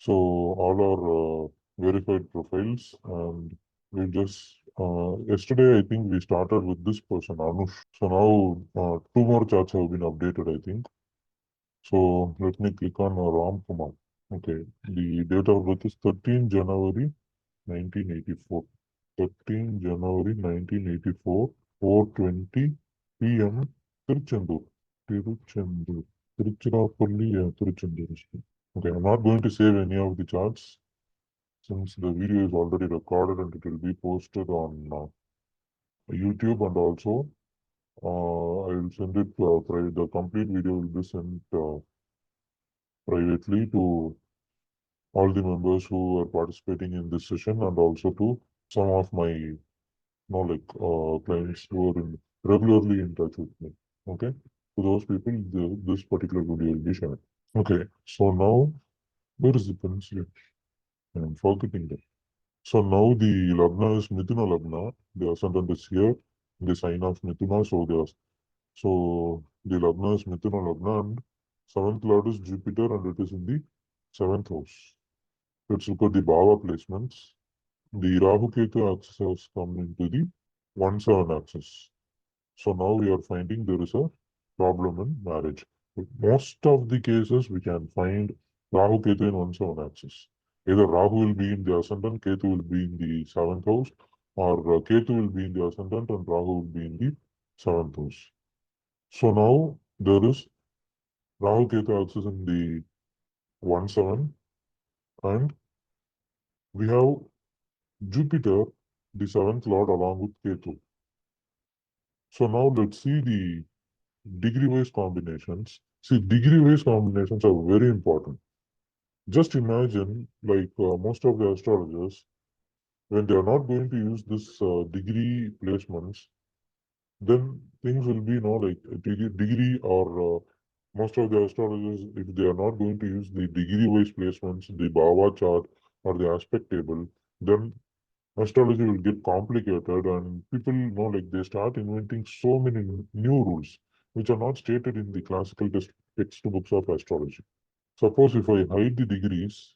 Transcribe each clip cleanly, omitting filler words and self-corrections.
So all are verified profiles, and we just yesterday I think we started with this person Anush. So now two more charts have been updated, I think. So let me click on Ram Kumar. Okay, the date of birth is 13 January 1984. 13 January 1984, 4:20 p.m. Tiruchendur. Tiruchendur. Tiruchirappalli, yeah, Tiruchendur. Okay, I'm not going to save any of the charts since the video is already recorded and it will be posted on YouTube, and also I will send it the complete video will be sent privately to all the members who are participating in this session, and also to some of my clients who are regularly in touch with me. Okay, to those people, this particular video will be shared. Okay, so now where is the pencil? I'm forgetting that. So now the Lagna is Mithuna Lagna. The ascendant is here, the sign of Mithuna. So the Lagna is Mithuna Lagna, and seventh lord is Jupiter, and it is in the seventh house. Let's look at the Bhava placements. The Rahu Ketu axis has come into the 1-7 axis. So now we are finding there is a problem in marriage. But most of the cases we can find Rahu Ketu in 1-7 axis. Either Rahu will be in the ascendant, Ketu will be in the seventh house, or Ketu will be in the ascendant and Rahu will be in the seventh house. So now there is Rahu Ketu axis in the 1-7, and we have Jupiter, the seventh lord, along with Ketu. So now let's see the degree-wise combinations. See, degree-wise combinations are very important. Just imagine, most of the astrologers, when they are not going to use this degree placements, then things will be, like a degree, or most of the astrologers, if they are not going to use the degree-wise placements, the Bhava chart or the aspect table, then astrology will get complicated, and people they start inventing so many new rules which are not stated in the classical textbooks of astrology. Suppose if I hide the degrees,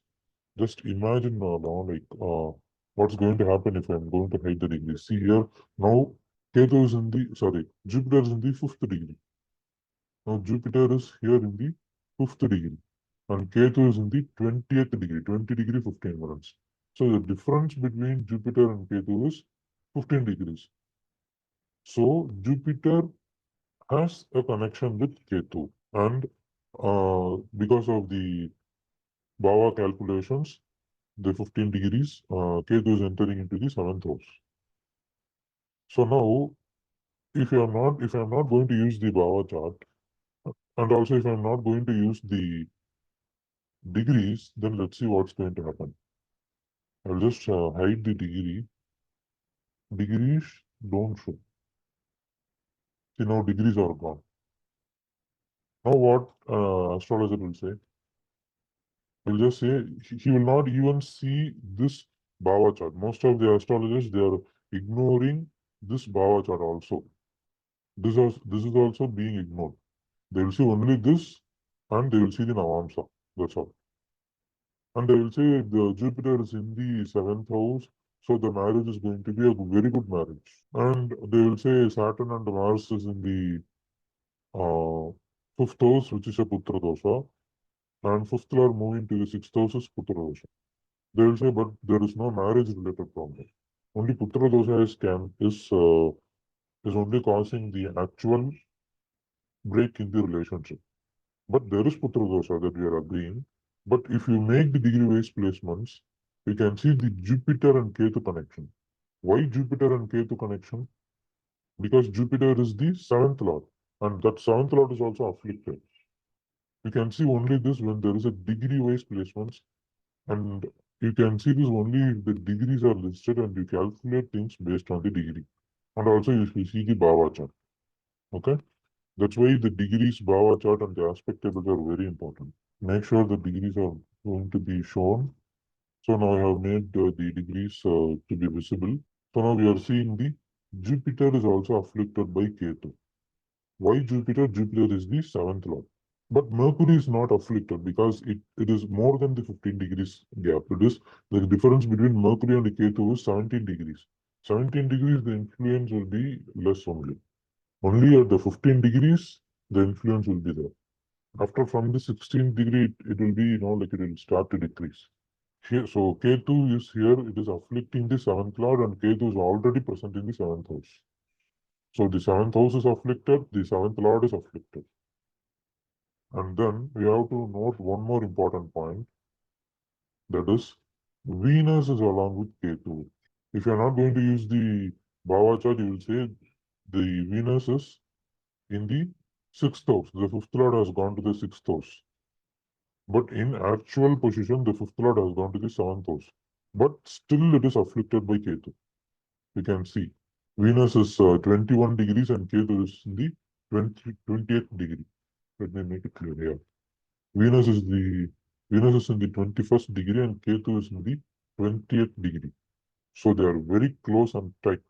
just imagine what's going to happen if I'm going to hide the degrees. See here, now Ketu is in the, sorry, Jupiter is in the fifth degree. Now Jupiter is here in the fifth degree, and Ketu is in the 20th degree, 20 degree 15 minutes. So the difference between Jupiter and Ketu is 15 degrees. So Jupiter has a connection with Ketu, and because of the Bhava calculations, the 15 degrees, Ketu is entering into the seventh house. So now, if I'm not going to use the Bhava chart, and also if I'm not going to use the degrees, then let's see what's going to happen. I'll just hide the degree. Degrees don't show. See, now degrees are gone. Now what astrologer will say? He'll just say he will not even see this Bhava chart. Most of the astrologers, they are ignoring this Bhava chart also. This is also being ignored. They will see only this, and they will see the Navamsa. That's all. And they will say the Jupiter is in the seventh house, so the marriage is going to be a very good marriage. And they will say Saturn and Mars is in the fifth house, which is a Putra dosha, and fifth lord moving to the sixth house is Putra dosha. They will say, but there is no marriage related problem. Only Putra dosha is only causing the actual break in the relationship. But there is Putra dosha that we are agreeing. But if you make the degree-wise placements, we can see the Jupiter and Ketu connection. Why Jupiter and Ketu connection? Because Jupiter is the seventh lord, and that seventh lord is also afflicted. You can see only this when there is a degree-wise placements, and you can see this only if the degrees are listed and you calculate things based on the degree. And also if you see the Bhava chart. Okay? That's why the degrees, Bhava chart, and the aspect tables are very important. Make sure the degrees are going to be shown. So now I have made the degrees to be visible. So now we are seeing the Jupiter is also afflicted by Ketu. Why Jupiter? Jupiter is the seventh lord. But Mercury is not afflicted because it is more than the 15 degrees gap. It is the difference between Mercury and Ketu is 17 degrees. 17 degrees, the influence will be less only. Only at the 15 degrees, the influence will be there. After from the 16th degree, it will be, like it will start to decrease. Here, so Ketu is here, it is afflicting the seventh lord, and Ketu is already present in the seventh house. So the seventh house is afflicted, the seventh lord is afflicted. And then we have to note one more important point, that is Venus is along with Ketu. If you are not going to use the Bhava chart, you will say the Venus is in the sixth house. The fifth lord has gone to the sixth house. But in actual position, the fifth lord has gone to the seventh house. But still it is afflicted by Ketu. You can see Venus is 21 degrees and Ketu is in the 28th degree. Let me make it clear here. Venus is the Venus is in the 21st degree and Ketu is in the 20th degree. So they are very close and tight.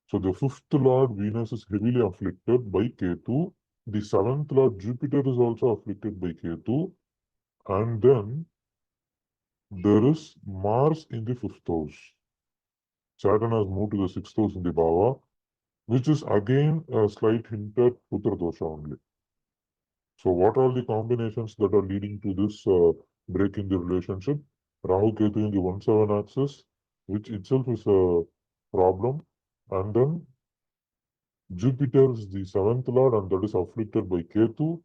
So the fifth lord Venus is heavily afflicted by Ketu. The seventh lord Jupiter is also afflicted by Ketu. And then there is Mars in the fifth house. Saturn has moved to the sixth house in the Bhava, which is again a slight hint at Putra dosha only. So what are the combinations that are leading to this break in the relationship? Rahu Ketu in the 1-7 axis, which itself is a problem. And then Jupiter is the seventh lord and that is afflicted by Ketu.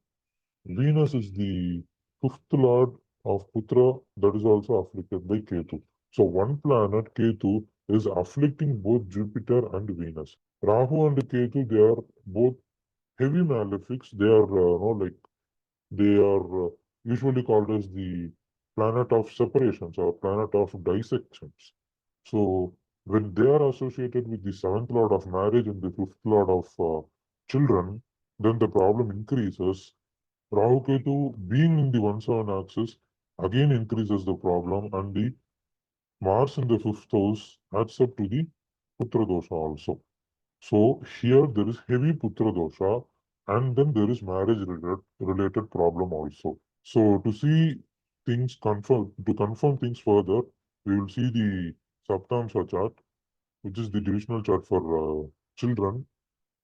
Venus is the fifth lord of Putra that is also afflicted by Ketu. So one planet, Ketu, is afflicting both Jupiter and Venus. Rahu and Ketu, they are both heavy malefics. They are, they are usually called as the planet of separations or planet of dissections. So when they are associated with the seventh lord of marriage and the fifth lord of children, then the problem increases. Rahu Ketu being in the 1-7 axis again increases the problem, and the Mars in the fifth house adds up to the Putra dosha also. So here there is heavy Putra dosha, and then there is marriage related problem also. So to see to confirm things further, we will see the Saptamsa chart, which is the divisional chart for children.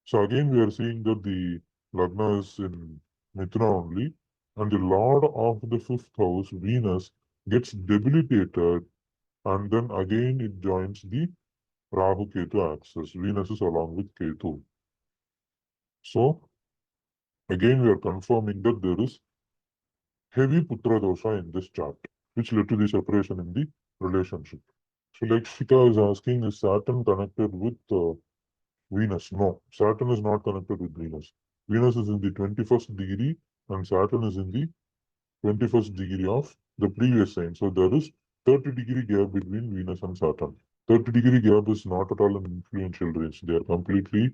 So again, we are seeing that the Lagna is in Mithuna only, and the Lord of the fifth house, Venus, gets debilitated, and then again it joins the Rahu Ketu axis. Venus is along with Ketu. So again, we are confirming that there is heavy Putra dosha in this chart, which led to the separation in the relationship. So, like Shika is asking, is Saturn connected with Venus? No, Saturn is not connected with Venus. Venus is in the 21st degree and Saturn is in the 21st degree of the previous sign. So there is 30-degree gap between Venus and Saturn. 30-degree gap is not at all an influential range. They are completely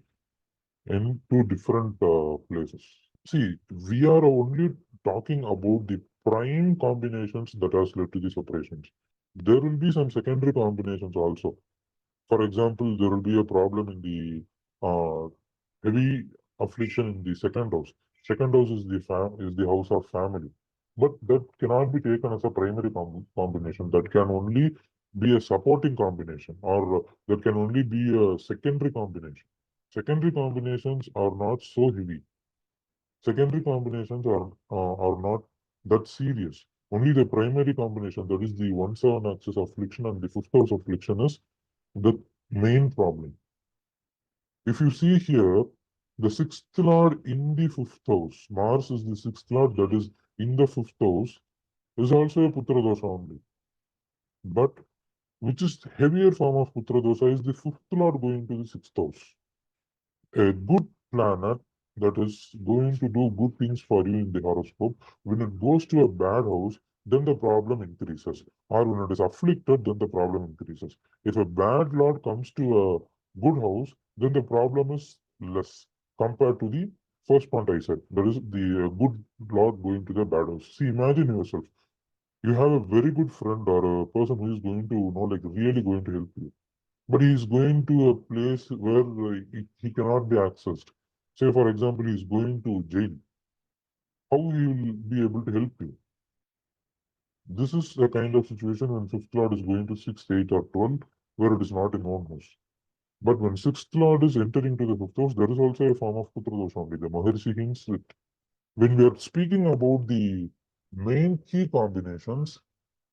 in two different places. See, we are only talking about the prime combinations that has led to the separations. There will be some secondary combinations also. For example, there will be a problem in the heavy affliction in the second house. Second house is the house of family, but that cannot be taken as a primary combination. That can only be a supporting combination, or that can only be a secondary combination. Secondary combinations are not so heavy. Secondary combinations are not that serious. Only the primary combination, that is the 1-7 axis affliction and the fifth house affliction, is the main problem. If you see here, the sixth lord in the fifth house, Mars is the sixth lord that is in the fifth house, is also a Putra dosha only. But which is heavier form of Putra dosha is the fifth lord going to the sixth house. A good planet that is going to do good things for you in the horoscope, when it goes to a bad house, then the problem increases. Or when it is afflicted, then the problem increases. If a bad lord comes to a good house, then the problem is less compared to the first point I said. That is the good lord going to the bad house. See, imagine yourself. You have a very good friend or a person who is going to, really going to help you, but he is going to a place where he cannot be accessed. Say, for example, he is going to jail. how he will be able to help you. This is a kind of situation when fifth lord is going to sixth, eighth, or 12, where it is not in own house. But when sixth lord is entering to the fifth house, there is also a form of putra dosha only. The Maharshi hints it. When we are speaking about the main key combinations,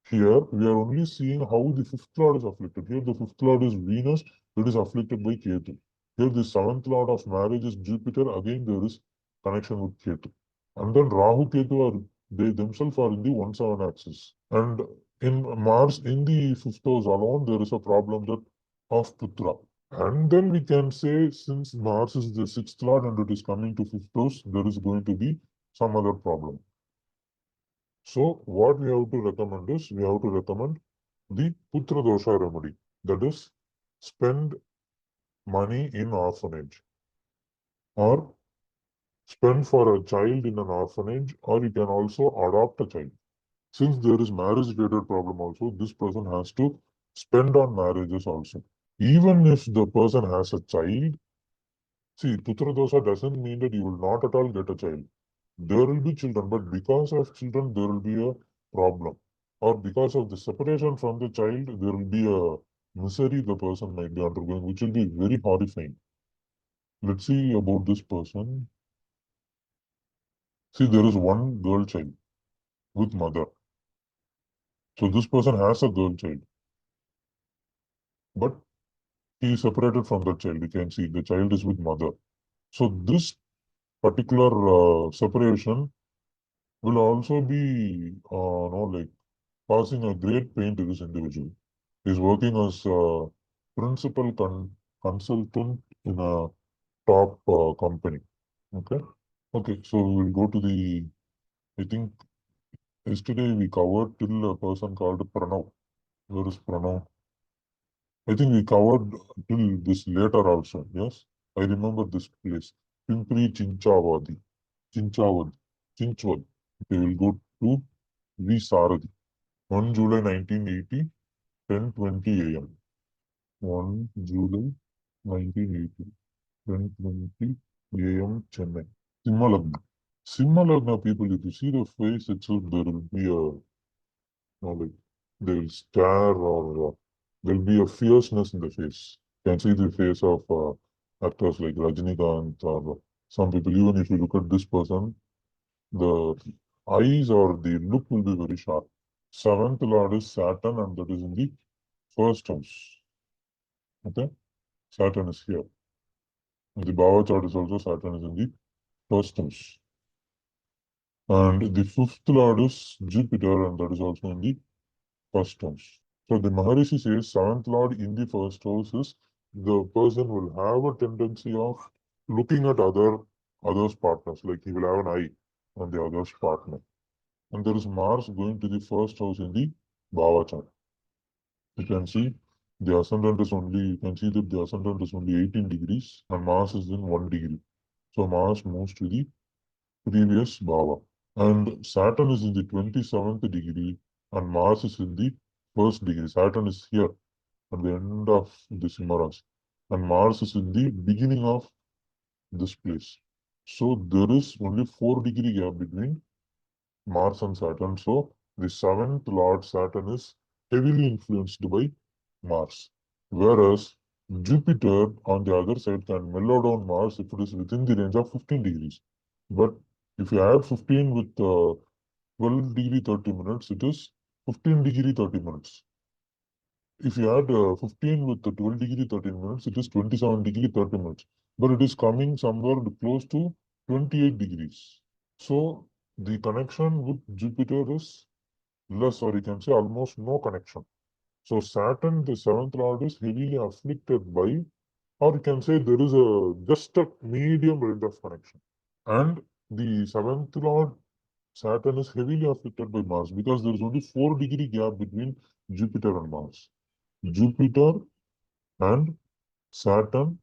here we are only seeing how the fifth lord is afflicted. Here the fifth lord is Venus, it is afflicted by Ketu. Here the seventh lord of marriage is Jupiter, again there is connection with Ketu. And then Rahu Ketu are they themselves are in the 1-7 axis. And in Mars in the fifth house alone, there is a problem that of Putra. And then we can say since Mars is the sixth lord and it is coming to fifth house, there is going to be some other problem. So what we have to recommend is we have to recommend the Putra Dosha remedy. That is, spend money in orphanage or spend for a child in an orphanage, or you can also adopt a child. Since there is marriage related problem also, this person has to spend on marriages also. Even if the person has a child, see, Putra Dosha doesn't mean that you will not at all get a child. There will be children, but because of children, there will be a problem. Or because of the separation from the child, there will be a misery the person might be undergoing, which will be very horrifying. Let's see about this person. See, there is one girl child with mother. So this person has a girl child, but he is separated from the child. You can see the child is with mother. So this particular separation will also be, like causing a great pain to this individual. He's working as a principal consultant in a top company. Okay. Okay. So we'll go to the. I think yesterday we covered till a person called Pranav. Where is Pranav? I think we covered till this later also. Yes, I remember this place. Pimpri Chinchavadi. Chinchavad. Chinchwad. Okay, we'll go to V. Saradi. 1 July 1980, 10:20 a.m. 1 July 1980, 10:20 a.m. Chennai. Simhalagna. Simhalagna people, if you see the face itself, there will be a, like, they will stare or there will be a fierceness in the face. You can see the face of actors like Rajinikanth or some people. Even if you look at this person, the eyes or the look will be very sharp. Seventh lord is Saturn, and that is in the first house. Okay, Saturn is here. And the Bhava chart is also Saturn is in the first house. And the fifth lord is Jupiter, and that is also in the first house. So the Maharishi says seventh lord in the first house is the person will have a tendency of looking at others' partners, like he will have an eye on the other's partner. And there is Mars going to the first house in the Bhava chart. You can see the ascendant is only, you can see that the ascendant is only 18 degrees and Mars is in 1 degree. So Mars moves to the previous Bhava. And Saturn is in the 27th degree and Mars is in the first degree. Saturn is here at the end of the Simharas. And Mars is in the beginning of this place. So there is only 4 degree gap between Mars and Saturn. So the seventh Lord Saturn is heavily influenced by Mars. Whereas Jupiter on the other side can mellow down Mars if it is within the range of 15 degrees. But if you add 15 with 12 degree 30 minutes, it is 15 degree 30 minutes. If you add 15 with the 12 degree 13 minutes, it is 27 degree 30 minutes. But it is coming somewhere close to 28 degrees. So the connection with Jupiter is less, or you can say almost no connection. So Saturn, the seventh lord, is heavily afflicted by, or you can say there is a just a medium range of connection. And the seventh lord, Saturn, is heavily afflicted by Mars because there is only 4 degree gap between Jupiter and Mars. Jupiter and Saturn,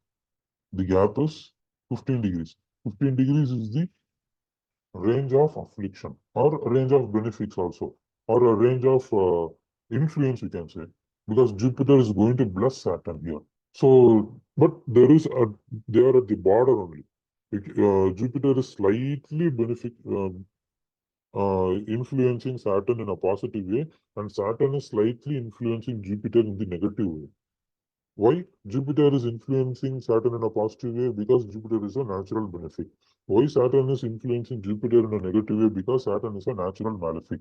the gap is 15 degrees. 15 degrees is the range of affliction or range of benefits also, or a range of influence, you can say, because Jupiter is going to bless Saturn here. So, but they are at the border only. Jupiter is slightly benefit. influencing Saturn in a positive way, and Saturn is slightly influencing Jupiter in the negative way. Why Jupiter is influencing Saturn in a positive way? Because Jupiter is a natural benefic. Why Saturn is influencing Jupiter in a negative way? Because Saturn is a natural malefic.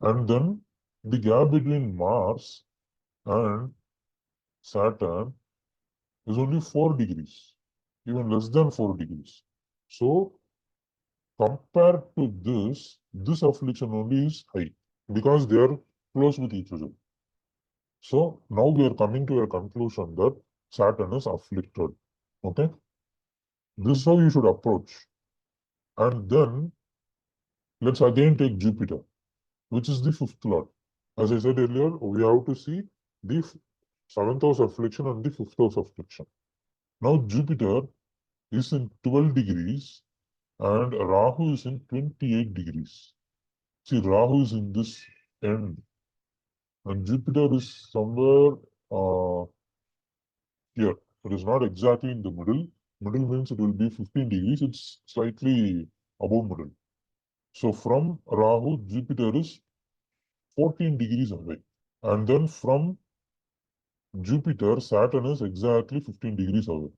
And then the gap between Mars and Saturn is only 4 degrees, even less than 4 degrees. So compared to this affliction only is high because they are close with each other. So now we are coming to a conclusion that Saturn is afflicted. Okay, this is how you should approach. And then let's again take Jupiter, which is the fifth lord. As I said earlier, we have to see the seventh house affliction and the fifth house affliction. Now Jupiter is in 12 degrees and Rahu is in 28 degrees. See, Rahu is in this end and Jupiter is somewhere here. It is not exactly in the middle. Middle means it will be 15 degrees. It's slightly above middle. So from Rahu, Jupiter is 14 degrees away. And then from Jupiter, Saturn is exactly 15 degrees away.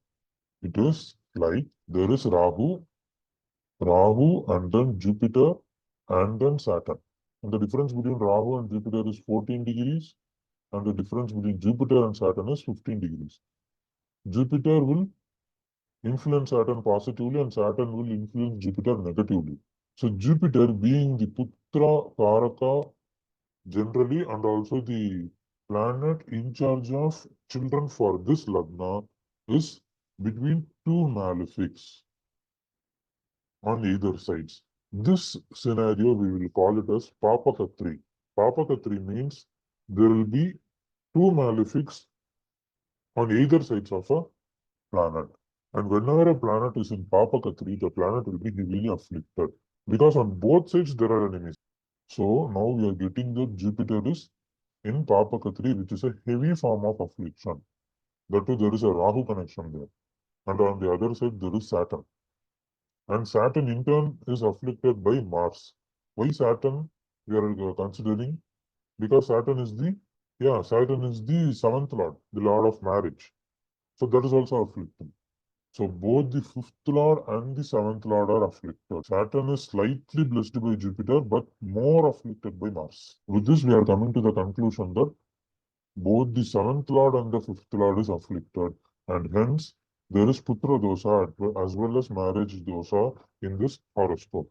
It is like there is Rahu and then Jupiter and then Saturn. And the difference between Rahu and Jupiter is 14 degrees and the difference between Jupiter and Saturn is 15 degrees. Jupiter will influence Saturn positively and Saturn will influence Jupiter negatively. So Jupiter being the Putra Karaka generally and also the planet in charge of children for this Lagna is between two malefics on either sides. This scenario we will call it as Papakatri. Papakatri means there will be two malefics on either sides of a planet. And whenever a planet is in Papakatri, the planet will be heavily afflicted. Because on both sides there are enemies. So now we are getting that Jupiter is in Papakatri, which is a heavy form of affliction. That too, there is a Rahu connection there. And on the other side, there is Saturn. And Saturn in turn is afflicted by Mars. Why Saturn? We are considering because Saturn is the seventh lord, the lord of marriage. So that is also afflicting. So both the fifth lord and the seventh lord are afflicted. Saturn is slightly blessed by Jupiter, but more afflicted by Mars. With this, we are coming to the conclusion that both the seventh lord and the fifth lord is afflicted, and hence there is Putra dosha as well as marriage dosha in this horoscope.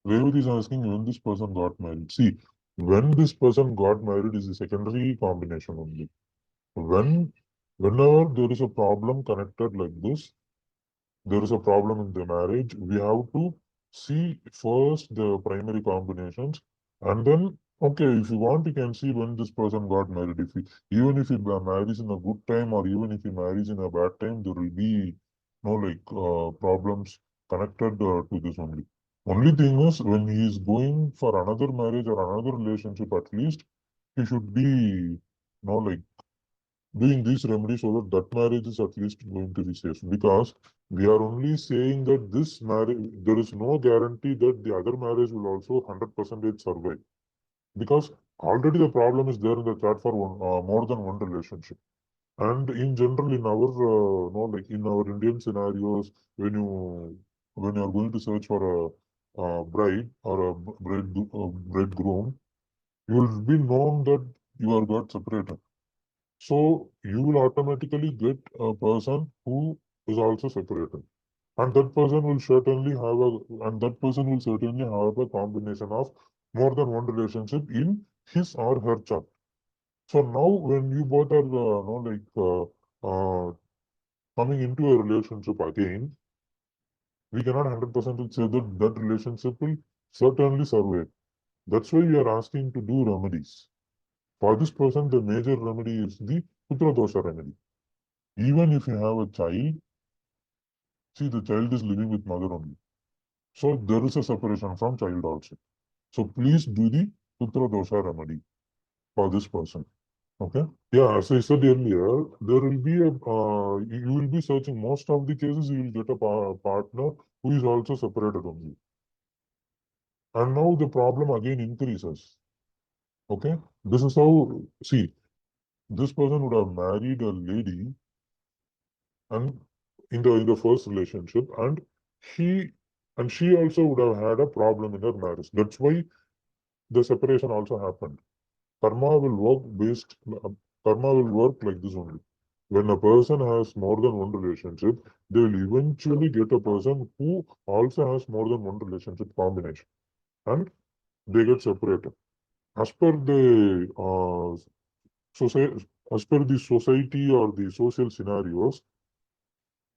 Revati is asking when this person got married. See, when this person got married is a secondary combination only. When whenever there is a problem connected like this, there is a problem in the marriage, we have to see first the primary combinations and then, okay, if you want, you can see when this person got married. Even if he marries in a good time or even if he marries in a bad time, there will be problems connected to this only. Only thing is when he is going for another marriage or another relationship, at least he should be doing these remedies so that that marriage is at least going to be safe. Because we are only saying that this marriage, there is no guarantee that the other marriage will also 100% survive. Because already the problem is there in the chart for more than one relationship. And in general, in our in our Indian scenarios, when you are going to search for a bride or a bridegroom, you will be known that you are got separated. So you will automatically get a person who is also separated. And that person will certainly have a combination of more than one relationship in his or her chart. So now when you both are coming into a relationship again, we cannot 100% say that that relationship will certainly survive. That's why we are asking to do remedies. For this person, the major remedy is the Putra Dosha remedy. Even if you have a child, see the child is living with mother only. So there is a separation from child also. So please do the Putra Dosha remedy for this person. Okay. Yeah, as I said earlier, there will be you will be searching most of the cases, you will get a partner who is also separated only. And now the problem again increases. Okay, this is how, see, this person would have married a lady and in the first relationship, and he she also would have had a problem in her marriage. That's why the separation also happened. Karma will work based Karma will work like this only. When a person has more than one relationship, they will eventually get a person who also has more than one relationship combination, and they get separated. As per the society, as per the society or the social scenarios,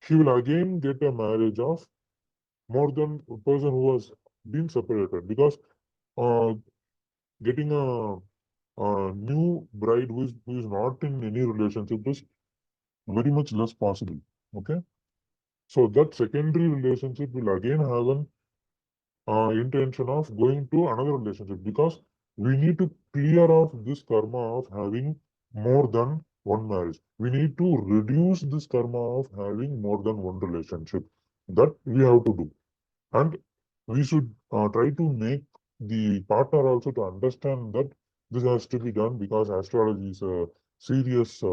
he will again get a marriage of more than a person who has been separated, because uh, getting a new bride who is not in any relationship is very much less possible. Okay, so that secondary relationship will again have an intention of going to another relationship, because we need to clear off this karma of having more than one marriage. We need to reduce this karma of having more than one relationship. That we have to do. And we should try to make the partner also to understand that this has to be done, because astrology is a serious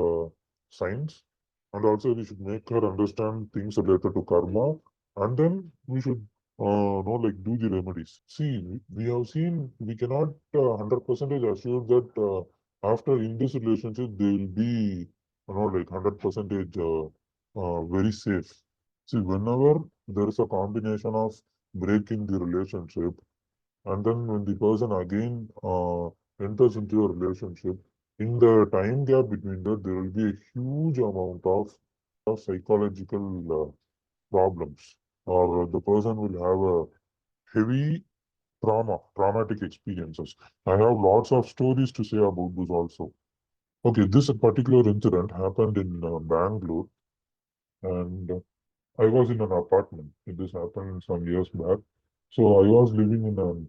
science. And also we should make her understand things related to karma, and then we should know, like, do the remedies. See, we have seen, we cannot 100% assure that after in this relationship they will be, like 100% very safe. See, whenever there is a combination of breaking the relationship, and then when the person again enters into a relationship, in the time gap between that, there will be a huge amount of psychological problems, or the person will have a heavy traumatic experiences. I have lots of stories to say about this also. Okay, this particular incident happened in Bangalore, and I was in an apartment. This happened some years back. So I was living in an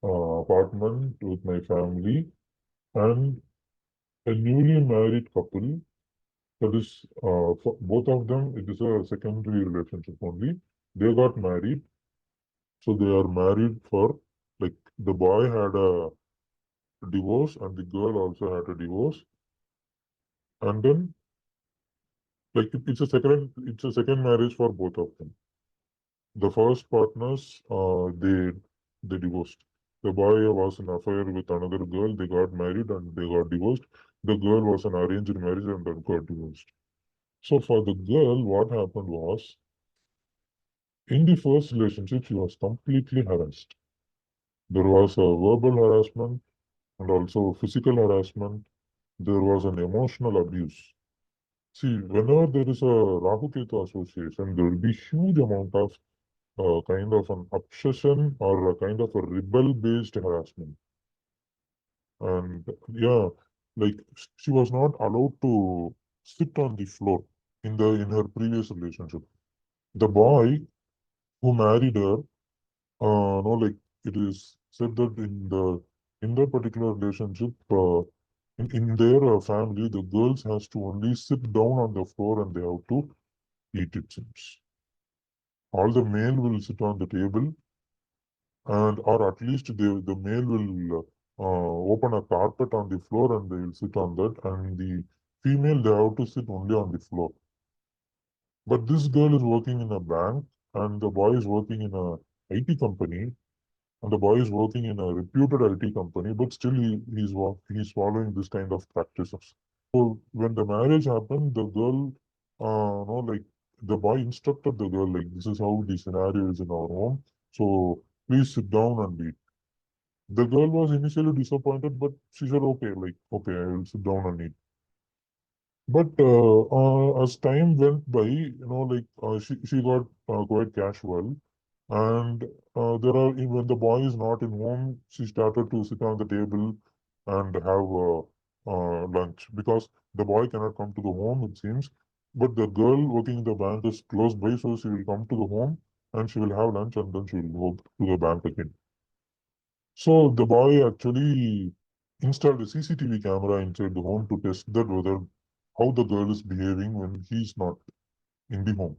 apartment with my family, and a newly married couple. That is, for both of them, it is a secondary relationship only. They got married, so they are married for, like, the boy had a divorce and the girl also had a divorce, and then, like, it's a second marriage for both of them. The first partners, they divorced. The boy was in affair with another girl. They got married and they got divorced. The girl was an arranged marriage and then got divorced. So for the girl, what happened was, in the first relationship, she was completely harassed. There was a verbal harassment and also physical harassment. There was an emotional abuse. See, whenever there is a Rahu Ketu association, there will be huge amount of kind of an obsession or a kind of a rebel-based harassment. And yeah, like, she was not allowed to sit on the floor in her previous relationship. The boy who married her, no, like, it is said that in that particular relationship, in their family, the girls has to only sit down on the floor and they have to eat, it seems. All the male will sit on the table, and or at least the male will open a carpet on the floor and they will sit on that, and the female, they have to sit only on the floor. But this girl is working in a bank, and the boy is working in a IT company, and the boy is working in a reputed IT company, but still he's following this kind of practices. So when the marriage happened, the girl, no, like, the boy instructed the girl, like, this is how the scenario is in our home. So please sit down and eat. The girl was initially disappointed, but she said, okay, like, okay, I will sit down and eat. But as time went by, like, she got quite casual. And when the boy is not in home, she started to sit on the table and have lunch, because the boy cannot come to the home, it seems. But the girl working in the bank is close by, so she will come to the home and she will have lunch and then she will go to the bank again. So the boy actually installed a CCTV camera inside the home to test that whether how the girl is behaving when he's not in the home.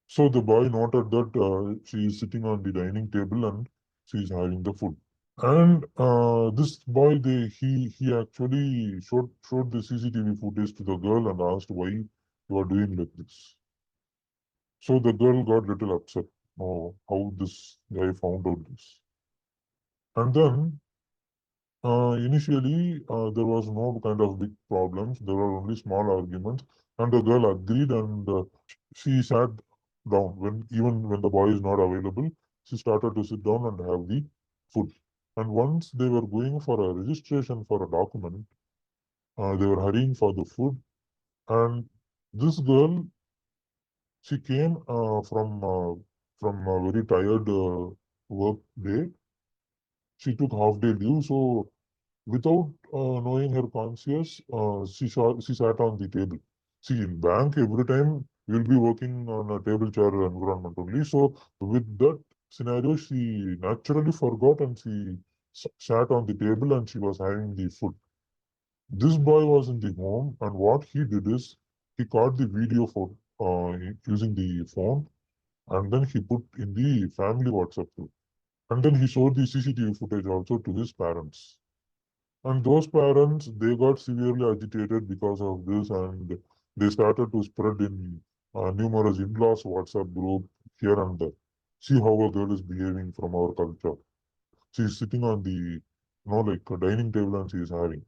So the boy noted that she is sitting on the dining table and she's having the food. And this boy, he actually showed the CCTV footage to the girl and asked why you are doing like this. So the girl got little upset. Oh, how this guy found out this. And then initially there was no kind of big problems. There were only small arguments, and the girl agreed and she sat down when even when the boy is not available. She started to sit down and have the food. And once they were going for a registration for a document, they were hurrying for the food, and this girl, she came from a very tired work day. She took half day leave, so without knowing her conscience, she sat on the table. See, in bank, every time we'll be working on a table chair environment only. So with that scenario, she naturally forgot and she sat on the table and she was having the food. This boy was in the home, and what he did is he caught the video for using the phone, and then he put in the family WhatsApp group. And then he showed the CCTV footage also to his parents. And those parents, they got severely agitated because of this, and they started to spread in numerous in-laws WhatsApp group here and there. See how a girl is behaving from our culture. She is sitting on the, like a dining table and she is having.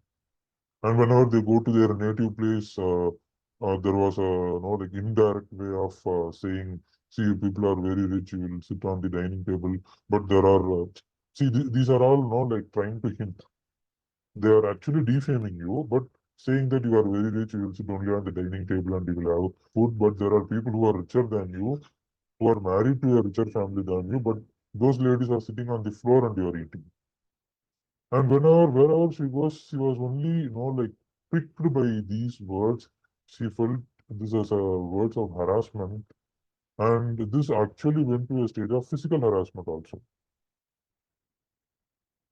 And whenever they go to their native place, there was a, like indirect way of saying, see, you people are very rich, you will sit on the dining table. But there are, these are all, like trying to hint. They are actually defaming you, but saying that you are very rich, you will sit only on the dining table and you will have food. But there are people who are richer than you, who are married to a richer family than you, but those ladies are sitting on the floor and you are eating. And wherever she goes, she was only, like picked by these words. She felt this as a words of harassment, and this actually went to a stage of physical harassment also.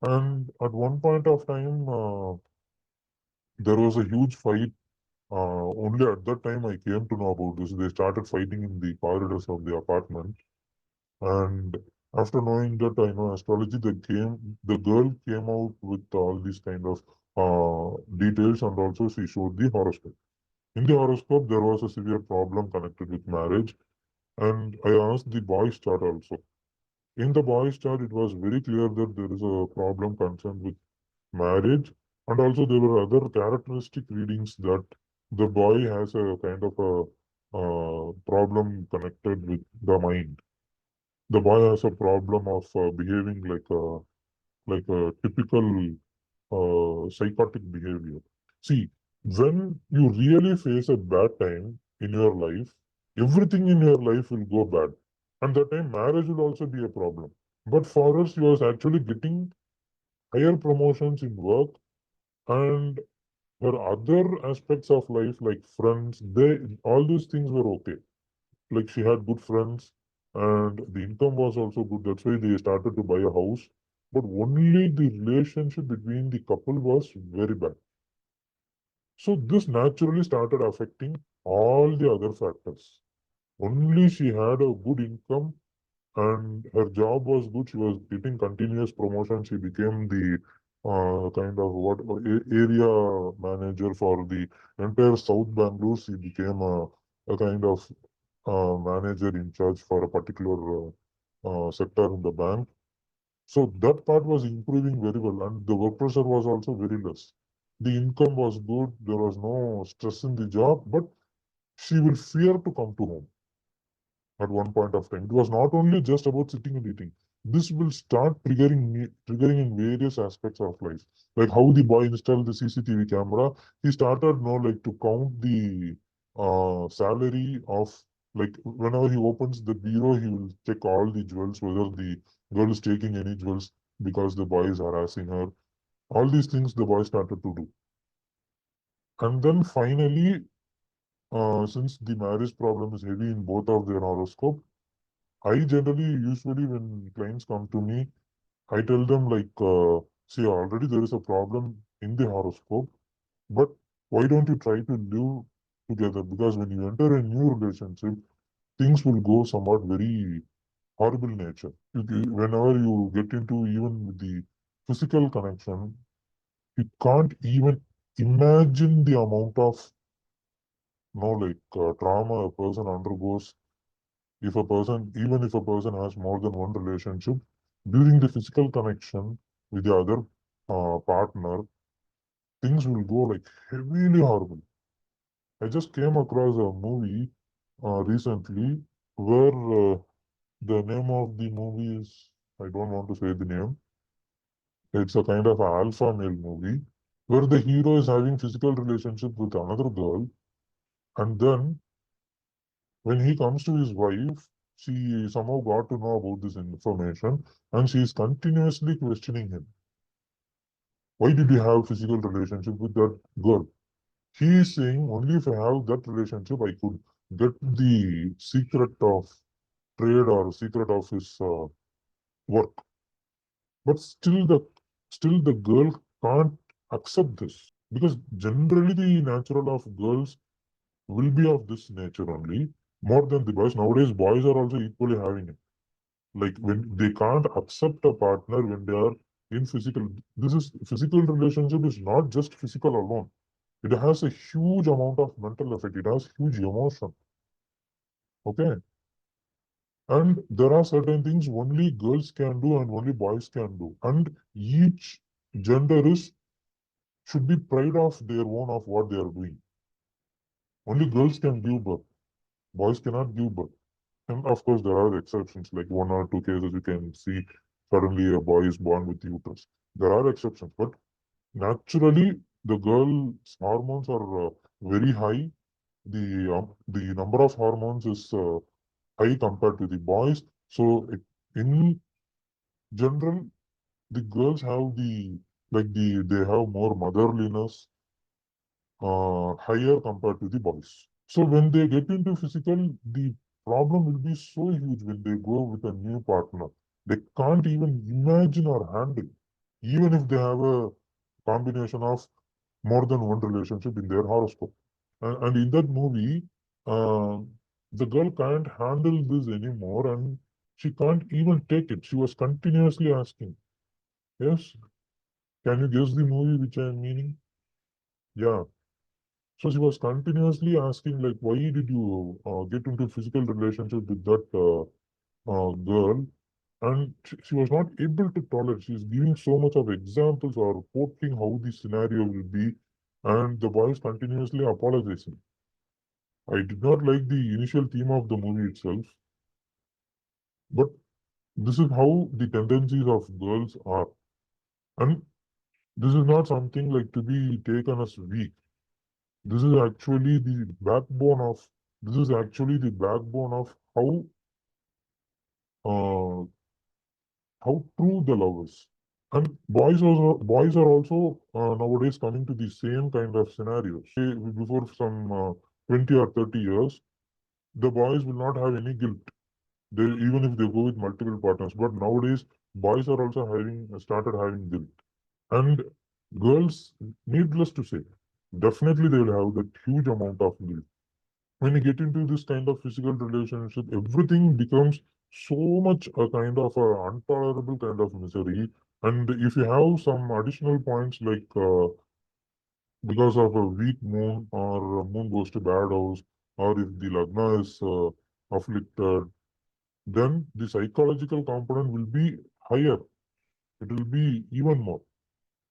And at one point of time, there was a huge fight. Only at that time I came to know about this. They started fighting in the corridors of the apartment. And after knowing that I know astrology, the girl came out with all these kind of details, and also she showed the horoscope. In the horoscope, there was a severe problem connected with marriage. And I asked the boy's chart also. In the boy's chart, it was very clear that there is a problem concerned with marriage, and also there were other characteristic readings that the boy has a kind of a problem connected with the mind. The boy has a problem of behaving like a typical psychotic behavior. See, when you really face a bad time in your life, everything in your life will go bad, and that time marriage will also be a problem. But for us, he was actually getting higher promotions in work, and her other aspects of life, like friends, all these things were okay. Like she had good friends, and the income was also good. That's why they started to buy a house. But only the relationship between the couple was very bad. So this naturally started affecting all the other factors. Only she had a good income and her job was good. She was getting continuous promotion. She became the kind of area manager for the entire South Bangalore. She became a kind of manager in charge for a particular sector in the bank. So that part was improving very well, and the work pressure was also very less. The income was good. There was no stress in the job, but she will fear to come to home at one point of time. It was not only just about sitting and eating. This will start triggering in various aspects of life. Like how the boy installed the CCTV camera, he started like to count the salary of, like whenever he opens the bureau, he will check all the jewels, whether the girl is taking any jewels because the boy is harassing her. All these things the boy started to do. And then finally, since the marriage problem is heavy in both of their horoscope, I generally, usually when clients come to me, I tell them like, see, already there is a problem in the horoscope, but why don't you try to live together? Because when you enter a new relationship, things will go somewhat very horrible nature. Whenever you get into even the physical connection, you can't even imagine the amount of trauma a person undergoes if a person, even if a person has more than one relationship, during the physical connection with the other partner, things will go like heavily horrible. I just came across a movie recently where the name of the movie is, I don't want to say the name. It's a kind of a alpha male movie where the hero is having physical relationship with another girl, and then when he comes to his wife, she somehow got to know about this information, and she is continuously questioning him. Why did you have physical relationship with that girl? He is saying only if I have that relationship, I could get the secret of trade or secret of his work. But still the girl can't accept this because generally the natural of girls will be of this nature only more than the boys. Nowadays, boys are also equally having it. Like when they can't accept a partner when they are in physical. This is physical relationship is not just physical alone. It has a huge amount of mental effect. It has huge emotion. Okay. And there are certain things only girls can do and only boys can do. And each gender is should be proud of their own of what they are doing. Only girls can give birth. Boys cannot give birth. And of course, there are exceptions, like one or two cases you can see suddenly a boy is born with uterus. There are exceptions, but naturally, the girl's hormones are very high. The number of hormones is high compared to the boys. So in general, the girls have they have more motherliness higher compared to the boys. So when they get into physical, the problem will be so huge when they go with a new partner. They can't even imagine or handle, even if they have a combination of more than one relationship in their horoscope. And in that movie, uh, the girl can't handle this anymore and she can't even take it. She was continuously asking, yes, can you guess the movie which I am meaning? Yeah. So she was continuously asking, like, why did you get into physical relationship with that girl? And she was not able to tolerate. She's giving so much of examples or quoting how the scenario will be, and the boy is continuously apologizing. I did not like the initial theme of the movie itself, but this is how the tendencies of girls are. And this is not something like to be taken as weak. This is actually the backbone of this is actually the backbone of uh, how true the love is. And boys are also nowadays coming to the same kind of scenarios. Before some 20 or 30 years, the boys will not have any guilt. They even if they go with multiple partners. But nowadays, boys are also having started having guilt. And girls, needless to say, definitely they will have that huge amount of guilt. When you get into this kind of physical relationship, everything becomes so much a kind of a intolerable kind of misery. And if you have some additional points like because of a weak moon or a moon goes to bad house, or if the lagna is afflicted, then the psychological component will be higher. It will be even more,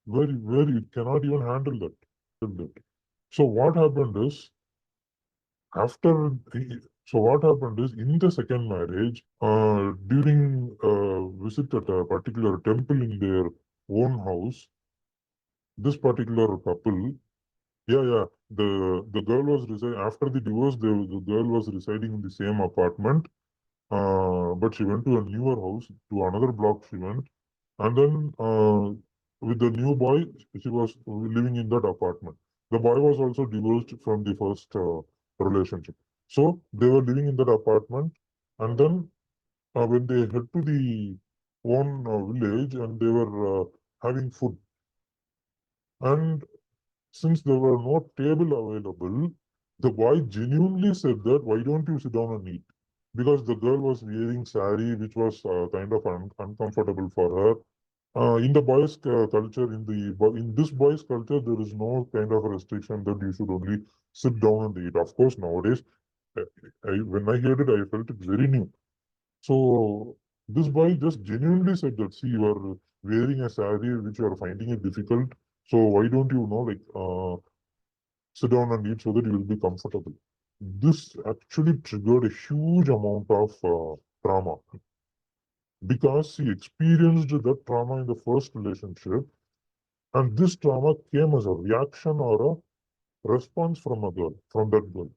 where you cannot even handle that. So what happened is after so what happened is in the second marriage, during a visit at a particular temple in their own house, this particular couple, yeah, the girl was residing after the divorce. The girl was residing in the same apartment, but she went to a newer house to another block. She went, and then with the new boy, she was living in that apartment. The boy was also divorced from the first relationship. So they were living in that apartment. And then when they head to the own village and they were having food. And since there were no table available, the boy genuinely said that, why don't you sit down and eat? because the girl was wearing sari, which was kind of uncomfortable for her. In the boys' culture, in this boys' culture, there is no kind of restriction that you should only sit down and eat. Of course, nowadays, uh, when I heard it, I felt it very new. So this boy just genuinely said that, see, you are wearing a sari which you are finding it difficult. So why don't you know, like, sit down and eat so that you will be comfortable. This actually triggered a huge amount of trauma because she experienced that trauma in the first relationship, and this trauma came as a reaction or a response from a girl, from that girl.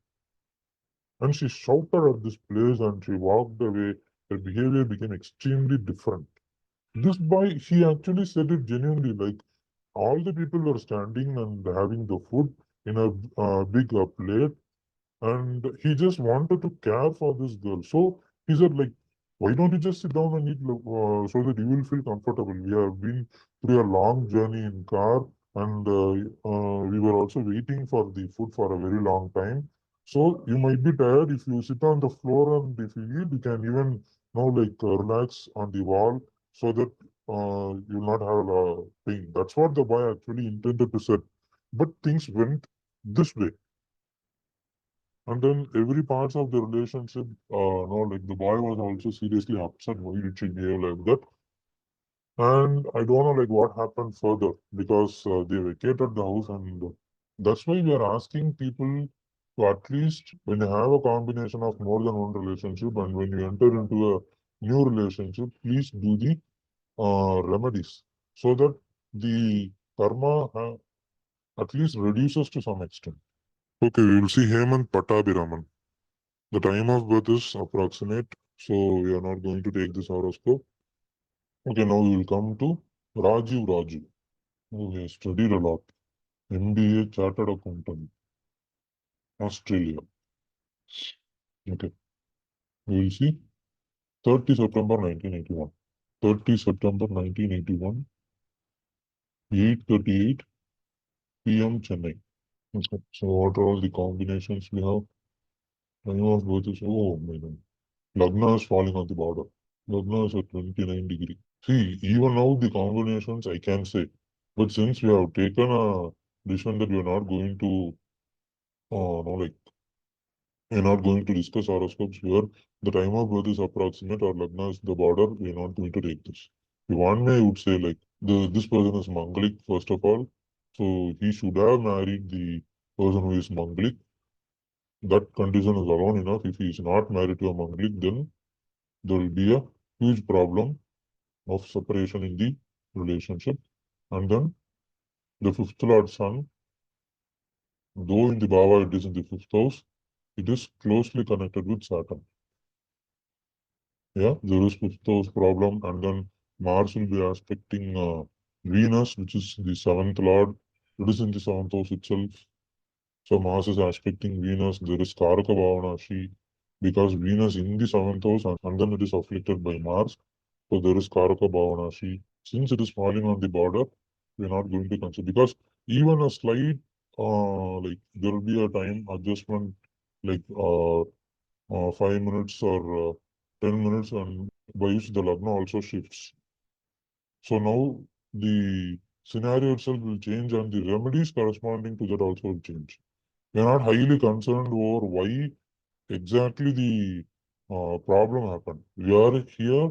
And she shouted at this place and she walked away. Her behavior became extremely different. This boy, he actually said it genuinely, like all the people were standing and having the food in a big plate, and he just wanted to care for this girl. So he said, like, why don't you just sit down and eat so that you will feel comfortable? We have been through a long journey in car, and we were also waiting for the food for a very long time. So you might be tired if you sit on the floor, and if you eat, you can even relax on the wall so that you'll not have pain. That's what the boy actually intended to say. But things went this way. And then every parts of the relationship, the boy was also seriously upset. Why did she behave like that? And I don't know, like, what happened further because they vacated the house, and that's why we are asking people to, at least when you have a combination of more than one relationship, and when you enter into a new relationship, please do the remedies so that the karma at least reduces to some extent. Okay, we will see Hemant Pattabhiraman. The time of birth is approximate, so we are not going to take this horoscope. Okay, now we will come to Rajiv Raju, who has studied a lot. MBA Chartered Accountant, Australia. Okay, we will see 30 September 1981. 30 September 1981, 8:38 p.m. Chennai. Okay, so what are all the combinations we have? Time of birth is, oh my God. Lagna is falling on the border. Lagna is at 29 degrees. See, even now the combinations I can say, but since we have taken a decision that we are not going to, no, like, we're not going to discuss horoscopes here, the time of birth is approximate or Lagna is the border, we're not going to take this. If one may would say, like, this person is Mangalik, first of all, so he should have married the person who is Mangalik. That condition is alone enough. If he is not married to a Mangalik, then there will be a huge problem of separation in the relationship. And then the fifth lord sun, though in the Bhava it is in the fifth house, it is closely connected with Saturn. Yeah, there is fifth house problem, and then Mars will be aspecting Venus, which is the seventh lord. It is in the seventh house itself. So Mars is aspecting Venus. There is Karaka Bhavanashi because Venus in the seventh house, and then it is afflicted by Mars. So there is Karaka Bhavanashi. Since it is falling on the border, we are not going to consider because even a slight there will be a time adjustment like 5 minutes or 10 minutes, and by which the lagna also shifts. So now the scenario itself will change, and the remedies corresponding to that also will change. We are not highly concerned over why exactly the problem happened. We are here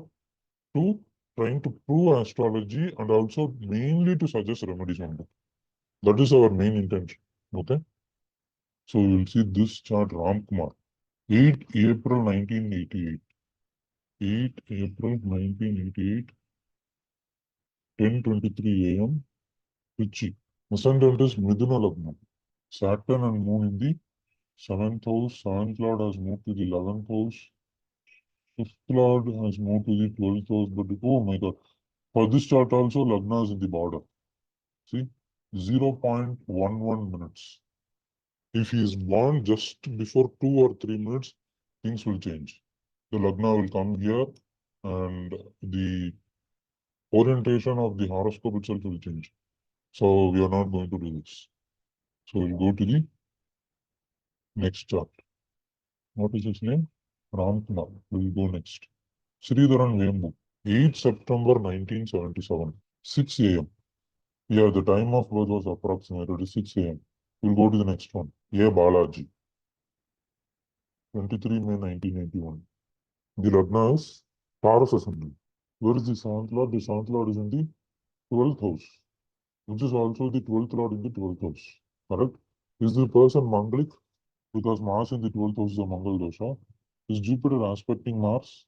to trying to prove astrology and also mainly to suggest remedies on that. That is our main intention. Okay. So you will see this chart Ram Kumar. 8 April 1988. 8 April 1988, 10:23 a.m. Trichy. Ascendant is Midhuna Lagna. Saturn and Moon in the 7th house. 7th Lord has moved to the 11th house. 5th Lord has moved to the 12th house. But oh my God. For this chart also, Lagna is in the border. See, 0.11 minutes. If he is born just before 2 or 3 minutes, things will change. The Lagna will come here, and the orientation of the horoscope itself will change. So we are not going to do this. So we'll go to the next chart. What is his name? Ramkumar will go next. Sridharan Vembu, 8 September 1977, 6 a.m. Yeah, the time of birth was approximated 6 a.m. We'll go to the next one. A. Balaji, 23 May 1981. The Lagna is Taurus Ascendant. Where is the seventh lord? The seventh lord is in the 12th house, which is also the 12th lord in the 12th house. Correct? Is the person Mangalik? Because Mars in the 12th house is a Mangal dosha. Is Jupiter aspecting Mars?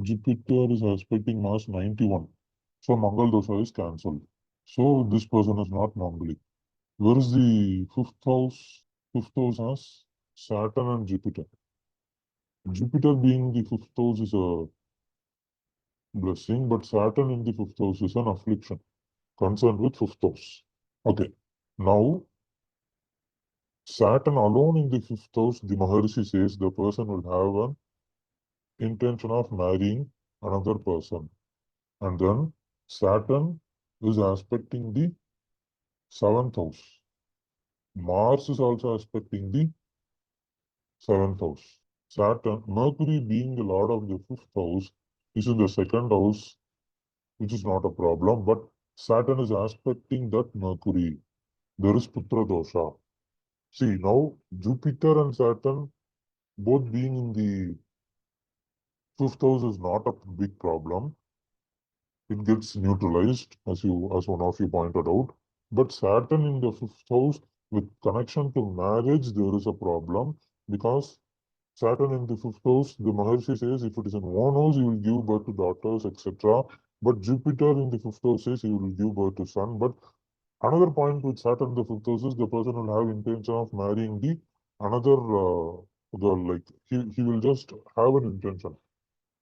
Jupiter is aspecting Mars 91. So Mangal dosha is cancelled. So this person is not Mangalik. Where is the fifth house? Fifth house has Saturn and Jupiter. Jupiter being the fifth house is a blessing, but Saturn in the fifth house is an affliction concerned with fifth house. Okay. Now, Saturn alone in the fifth house, the Maharishi says the person will have an intention of marrying another person. And then Saturn is aspecting the seventh house. Mars is also aspecting the seventh house. Saturn, Mercury being the lord of the fifth house, is in the second house, which is not a problem, but Saturn is aspecting that Mercury. There is Putra dosha. See, now Jupiter and Saturn both being in the fifth house is not a big problem. It gets neutralized, as one of you pointed out. But Saturn in the fifth house with connection to marriage, there is a problem because Saturn in the fifth house, the Maharshi says if it is in one house, you will give birth to daughters, etc. But Jupiter in the fifth house says you will give birth to son. But another point with Saturn in the fifth house is the person will have intention of marrying the another girl. Like he will just have an intention.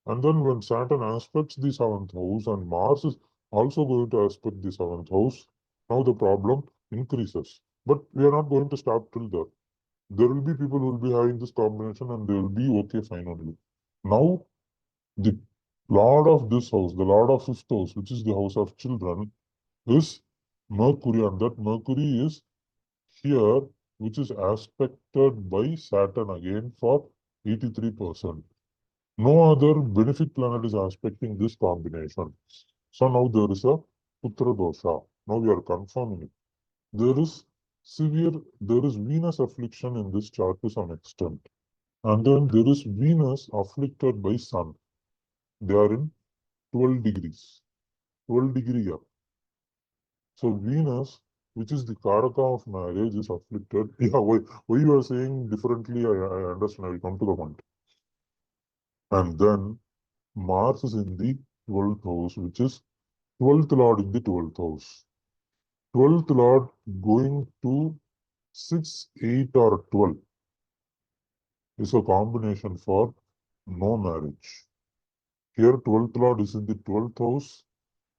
And then when Saturn aspects the seventh house and Mars is also going to aspect the seventh house, now the problem increases. But we are not going to stop till there. There will be people who will be having this combination and they will be okay fine only. Now, the lord of this house, the lord of fifth house, which is the house of children, is Mercury, and that Mercury is here, which is aspected by Saturn again for 83%. No other benefic planet is aspecting this combination. So now there is a Putra dosha. Now we are confirming it. There is there is Venus affliction in this chart to some extent. And then there is Venus afflicted by Sun. They are in 12 degrees. 12 degree gap. So Venus, which is the Karaka of marriage, is afflicted. Yeah, why you are saying differently, I understand. I will come to the point. And then Mars is in the 12th house, which is 12th lord in the 12th house. 12th lord going to 6, 8 or 12 is a combination for no marriage. Here 12th lord is in the 12th house,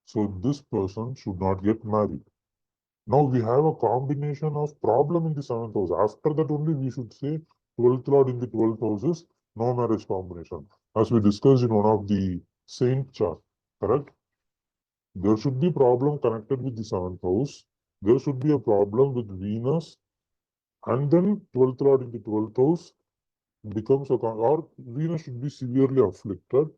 so this person should not get married. Now we have a combination of problem in the 7th house. After that only we should say 12th lord in the 12th house is no marriage combination. As we discussed in one of the saint chart, correct? There should be problem connected with the 7th house. There should be a problem with Venus, and then 12th lord in the 12th house becomes or Venus should be severely afflicted,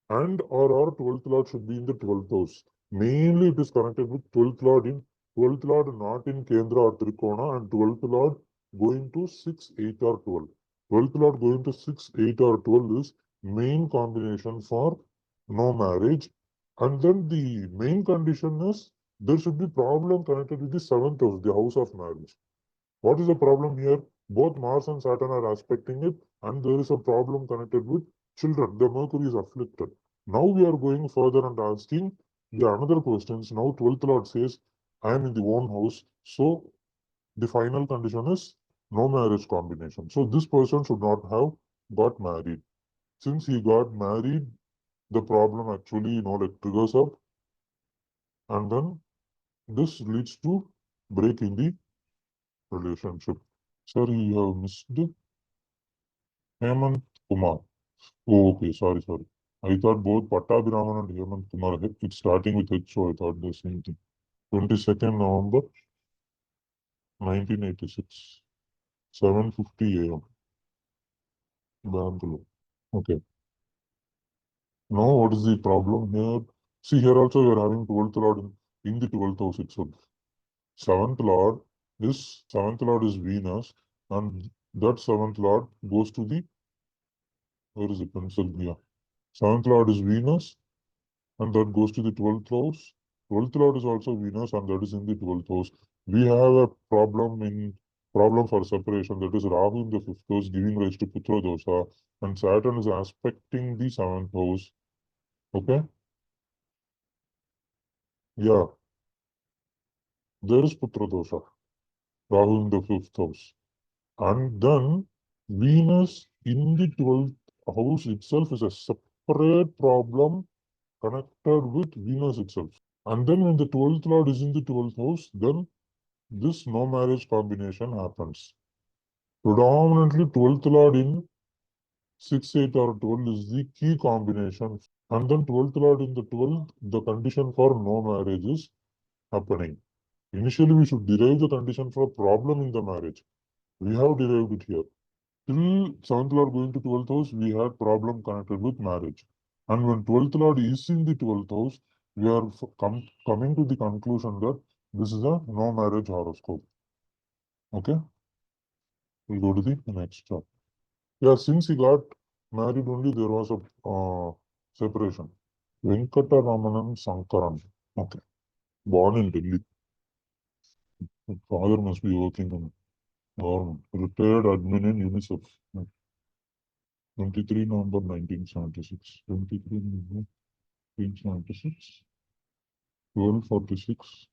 and or our 12th lord should be in the 12th house. Mainly it is connected with 12th lord not in Kendra or Trikona, and 12th lord going to 6, 8 or 12. 12th lord going to 6, 8 or 12 is main combination for no marriage. And then the main condition is there should be problem connected with the 7th house, the house of marriage. What is the problem here? Both Mars and Saturn are aspecting it, and there is a problem connected with children. The Mercury is afflicted. Now we are going further and asking the another questions. Now 12th Lord says, I am in the one house. So the final condition is no marriage combination. So this person should not have got married. Since he got married, the problem actually, like triggers up, and then this leads to break in the relationship. Sir, you have missed Hemant Kumar. Oh, okay, sorry. I thought both Pattabhiraman and Hemant Kumar, it's starting with H, so I thought the same thing. 22nd November 1986, 7:50 a.m. Bangalore. Okay. Now, what is the problem here? See, here also you are having 12th Lord in the 12th house itself. Seventh Lord is Venus, and that seventh Lord goes to the, where is the pencil here? Seventh Lord is Venus, and that goes to the 12th house. 12th Lord is also Venus, and that is in the 12th house. We have a problem for separation, that is Rahu in the 5th house giving rise to Putra dosha, and Saturn is aspecting the 7th house. Okay? Yeah, there is Putra dosha, Rahu in the 5th house. And then Venus in the 12th house itself is a separate problem connected with Venus itself. And then when the 12th Lord is in the 12th house, then this no marriage combination happens. Predominantly 12th Lord in 6, 8 or 12 is the key combination. And then 12th Lord in the 12th, the condition for no marriage is happening. Initially, we should derive the condition for a problem in the marriage. We have derived it here. Till 7th Lord going to 12th house, we had problem connected with marriage. And when 12th Lord is in the 12th house, we are coming to the conclusion that this is a no marriage horoscope. Okay, we'll go to the next chart. Yeah, since he got married only, there was a separation. Venkata Ramanan Sankaran. Okay, born in Delhi. His father must be working in government. Retired admin in UNICEF. 23 November 1976. 23 November 1976. 12:46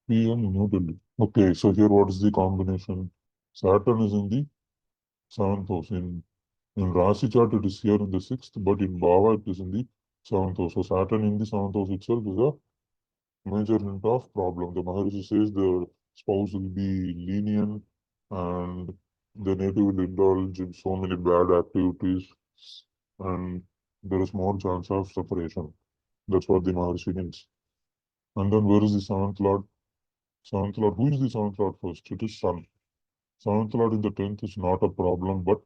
p.m. New Delhi. Okay, so here what is the combination? Saturn is in the 7th house. In Rasi chart, it is here in the 6th, but in Bhava, it is in the 7th house. So Saturn in the 7th house itself is a major hint of problem. The Maharishi says the spouse will be lenient and the native will indulge in so many bad activities and there is more chance of separation. That's what the Maharishi hints. And then where is the 7th Lord? 7th Lord. Who is the 7th Lord first? It is Sun. 7th Lord in the 10th is not a problem, but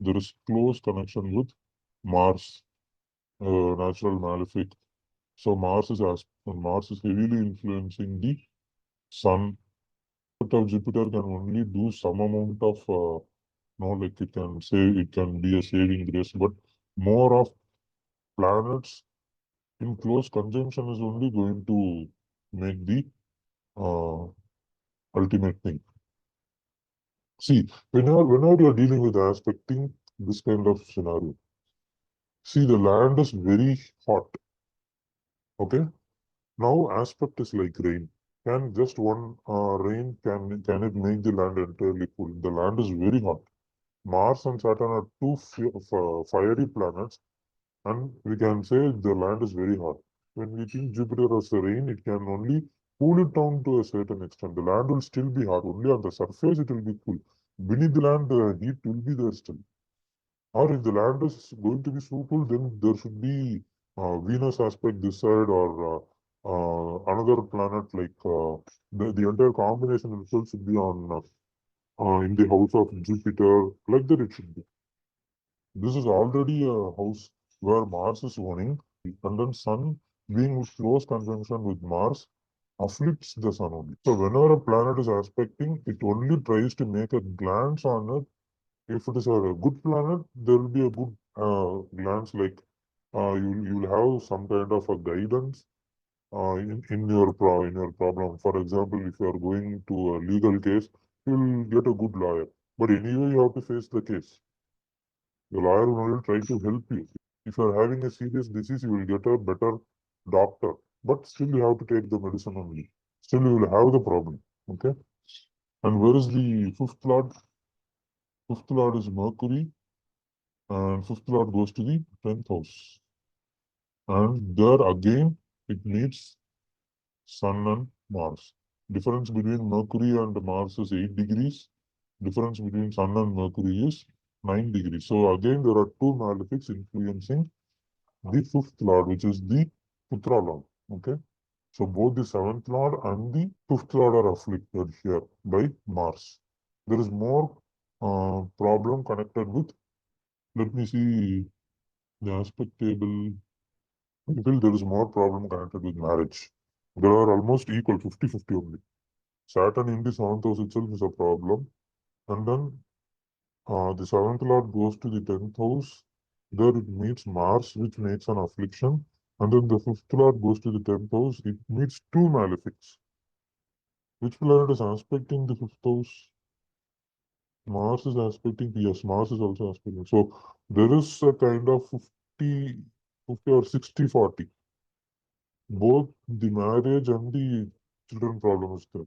there is close connection with Mars, natural malefic. So Mars is heavily influencing the Sun. But of Jupiter can only do some amount of no, like it can be a saving grace, but more of planets in close conjunction is only going to make the uh, ultimate thing. See, whenever you're dealing with aspecting this kind of scenario, see the land is very hot. Okay. Now aspect is like rain. Can just one rain can it make the land entirely cool? The land is very hot. Mars and Saturn are two fiery planets, and we can say the land is very hot. When we think Jupiter as a rain, it can only cool it down to a certain extent. The land will still be hot. Only on the surface it will be cool. Beneath the land, the heat will be there still. Or if the land is going to be so cool, then there should be Venus aspect this side or another planet like the entire combination itself should be on in the house of Jupiter. Like that it should be. This is already a house where Mars is owning, and then Sun being with close conjunction with Mars afflicts the Sun only. So whenever a planet is aspecting, it only tries to make a glance on it. If it is a good planet, there will be a good glance like you'll have some kind of a guidance in your problem. For example, if you are going to a legal case, you'll get a good lawyer. But anyway, you have to face the case. The lawyer will only try to help you. If you are having a serious disease, you will get a better doctor. But still, you have to take the medicine only. Still, you will have the problem. Okay. And where is the fifth lord? Fifth lord is Mercury, and fifth lord goes to the 10th house. And there again, it meets Sun and Mars. Difference between Mercury and Mars is 8 degrees. Difference between Sun and Mercury is 9 degrees. So again, there are two malefics influencing the fifth lord, which is the Putra lord. Okay. So both the seventh lord and the fifth lord are afflicted here by Mars. There is more problem connected with, let me see, The aspect table, I feel there is more problem connected with marriage. There are almost equal, 50-50 only. Saturn in the seventh house itself is a problem. And then the seventh lord goes to the 10th house. There it meets Mars, which makes an affliction. And then the fifth lord goes to the 10th house. It meets two malefics. Which planet is aspecting the fifth house? Mars is aspecting, yes, Mars is also aspecting. So there is a kind of 50 or 60-40. Both the marriage and the children problem is there.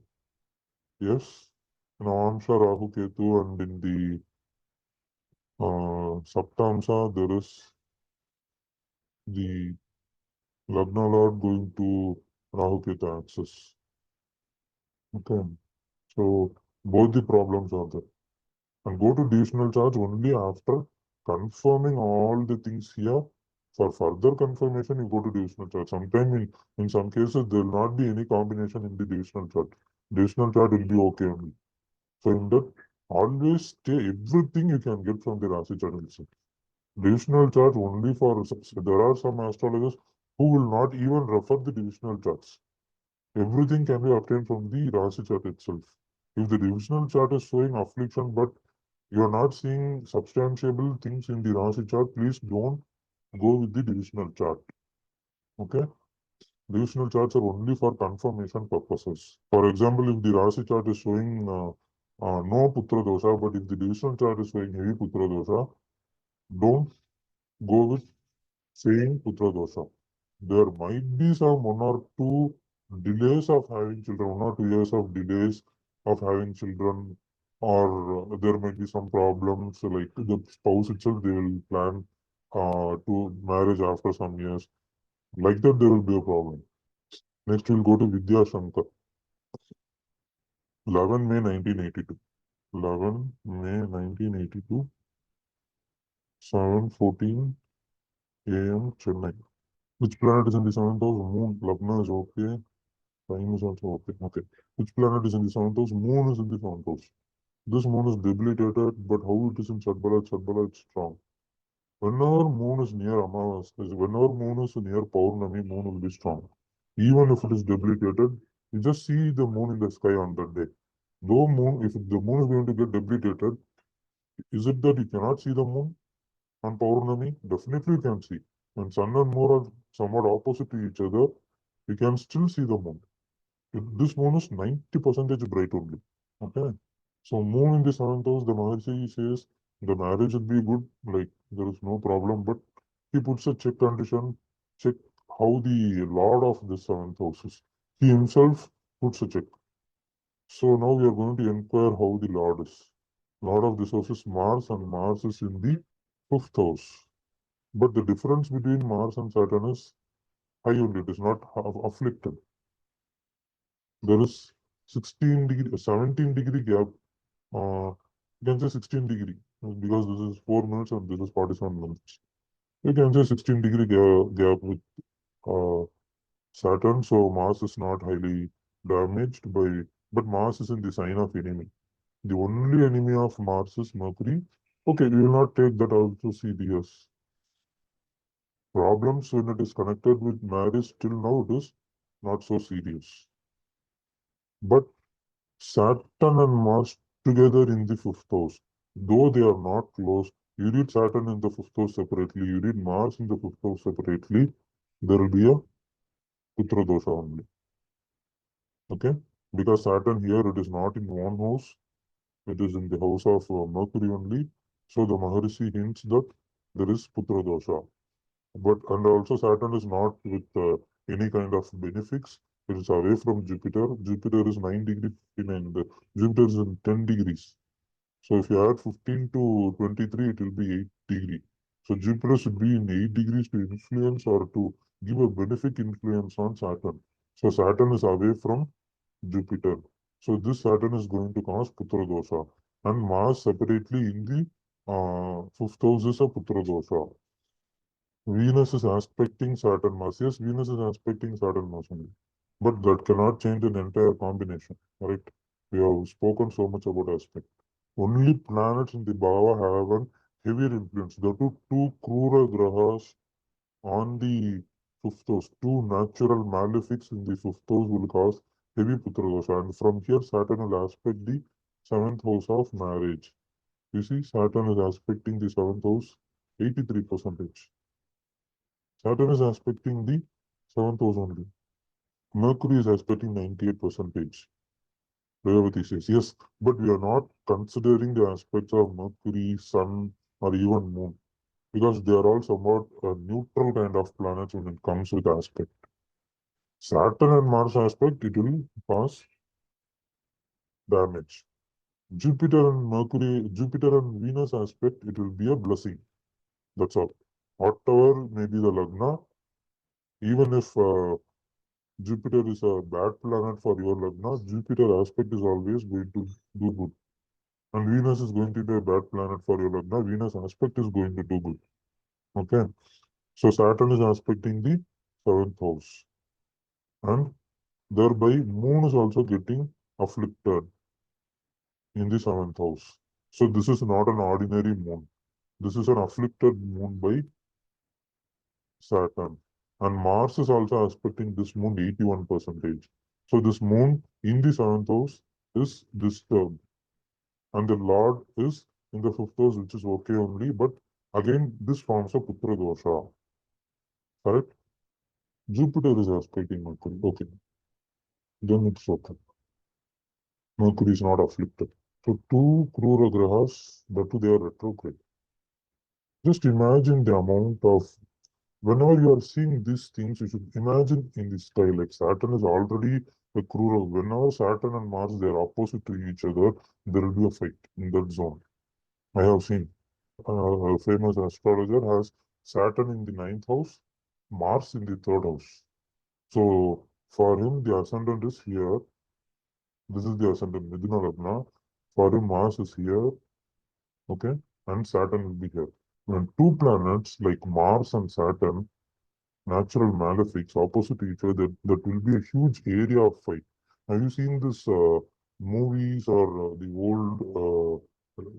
Yes. Navamsha, Rahu, Ketu, and in the Saptamsa, there is the Lagna Lord going to Rahu, Ketu axis. Okay. So both the problems are there. And go to divisional charge only after confirming all the things here. For further confirmation, you go to divisional chart. Sometimes in some cases, there will not be any combination in the divisional chart. Divisional chart will be okay only. So in that, always stay everything you can get from the Rasi chart itself. Divisional chart only for, there are some astrologers who will not even refer the divisional charts. Everything can be obtained from the Rasi chart itself. If the divisional chart is showing affliction, but you are not seeing substantiable things in the Rasi chart, please don't go with the divisional chart. Okay? Divisional charts are only for confirmation purposes. For example, if the Rasi chart is showing no Putra dosha, but if the divisional chart is showing heavy Putra dosha, don't go with saying Putra dosha. There might be some 1 or 2 delays of having children, 1 or 2 years of delays of having children, or there might be some problems like the spouse itself, they will plan to marriage after some years. Like that, there will be a problem. Next, we'll go to Vidya Shankar, 11 May 1982. 11 May 1982, 7:14 a.m. Chennai. Which planet is in the seventh house? Moon. Lagna is okay. Time is also okay. Okay. Which planet is in the seventh house? Moon is in the seventh house. This moon is debilitated, but how it is in Chadbala? Chadbala is strong. Whenever moon is near Amavas, whenever moon is near Paurnami, moon will be strong. Even if it is debilitated, you just see the moon in the sky on that day. Though moon, if the moon is going to get debilitated, is it that you cannot see the moon on Paurnami? Definitely you can see. When sun and moon are somewhat opposite to each other, you can still see the moon. This moon is 90% bright only. Okay. So moon in the seventh house, the Maharshi says the marriage would be good, like there is no problem, but he puts a check condition, check how the lord of the seventh house is. He himself puts a check. So now we are going to inquire how the lord is. Lord of this house is Mars, and Mars is in the fifth house. But the difference between Mars and Saturn is high only, it is not afflicted. There is 16 degree, 17 degree gap. You can say 16 degree because this is 4 minutes and this is 47 minutes. You can say 16 degree gap with uh, Saturn, so Mars is not highly damaged by, but Mars is in the sign of enemy. The only enemy of Mars is Mercury. Okay, we will not take that also serious. Problems when it is connected with marriage, till now it is not so serious. But Saturn and Mars together in the fifth house, though they are not close, you read Saturn in the fifth house separately, you read Mars in the fifth house separately, there will be a Putra dosha only. Okay? Because Saturn here, it is not in one house, it is in the house of Mercury only. So the Maharishi hints that there is Putra dosha. But and also Saturn is not with any kind of benefics. It is away from Jupiter. Jupiter is 9 degree 59. Jupiter is in 10 degrees. So if you add 15 to 23, it will be 8 degree. So Jupiter should be in 8 degrees to influence or to give a benefic influence on Saturn. So Saturn is away from Jupiter. So this Saturn is going to cause Putra dosha. And Mars separately in the fifth house is a Putra dosha. Venus is aspecting Saturn Mars. Yes, Venus is aspecting Saturn Mars only. But that cannot change an entire combination. Right? We have spoken so much about aspect. Only planets in the Bhava have an heavier influence. The two Krura Grahas on the fifth house, two natural malefics in the fifth house will cause heavy Putra dosha. And from here, Saturn will aspect the seventh house of marriage. You see, Saturn is aspecting the seventh house 83%. Saturn is aspecting the seventh house only. Mercury is aspecting 98%. Revati says, yes, but we are not considering the aspects of Mercury, Sun, or even Moon because they are all somewhat a neutral kind of planets when it comes with aspect. Saturn and Mars aspect, it will cause damage. Jupiter and Venus aspect, it will be a blessing. That's all. Whatever may be the Lagna, even if Jupiter is a bad planet for your Lagna, Jupiter aspect is always going to do good. And Venus is going to be a bad planet for your Lagna, Venus aspect is going to do good. Okay. So Saturn is aspecting the seventh house. And thereby Moon is also getting afflicted in the seventh house. So this is not an ordinary moon. This is an afflicted moon by Saturn. And Mars is also aspecting this moon 81%. So this moon in the seventh house is disturbed. And the Lord is in the fifth house, which is okay only. But again, this forms a Putra dosha. Correct? Jupiter is aspecting Mercury. Okay. Then it's okay. Mercury is not afflicted. So two Krura Grahas, but two they are retrograde. Just imagine the amount of whenever you are seeing these things, you should imagine in this style. Like Saturn is already a Krura. Whenever Saturn and Mars they are opposite to each other, there will be a fight in that zone. I have seen. A famous astrologer has Saturn in the ninth house, Mars in the third house. So for him, the ascendant is here. This is the ascendant, Midhuna Lagna. For him, Mars is here, okay, and Saturn will be here. When two planets like Mars and Saturn, natural malefics opposite each other, that will be a huge area of fight. Have you seen this movies or the old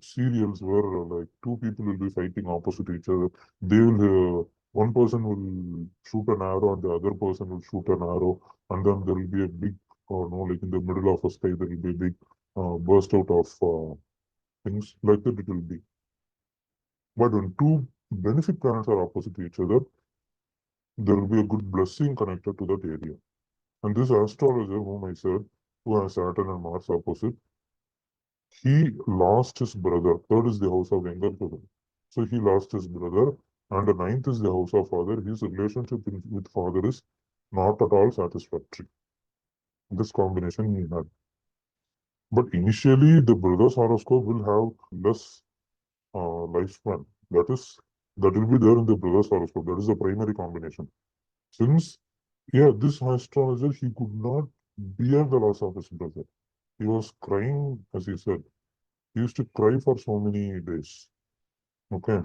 serials where like two people will be fighting opposite each other? They will one person will shoot an arrow and the other person will shoot an arrow, and then there will be a big, or no, like in the middle of a sky there will be a big burst out of things like that. It will be. But when two benefic planets are opposite to each other, there will be a good blessing connected to that area. And this astrologer, whom I said, who has Saturn and Mars opposite, he lost his brother. Third is the house of younger brother. So he lost his brother, and the ninth is the house of father. His relationship with father is not at all satisfactory. This combination he had. But initially, the brother's horoscope will have less lifespan. That will be there in the brother's horoscope. That is the primary combination. Since this astrologer, he could not bear the loss of his brother. He was crying, as he said. He used to cry for so many days. Okay.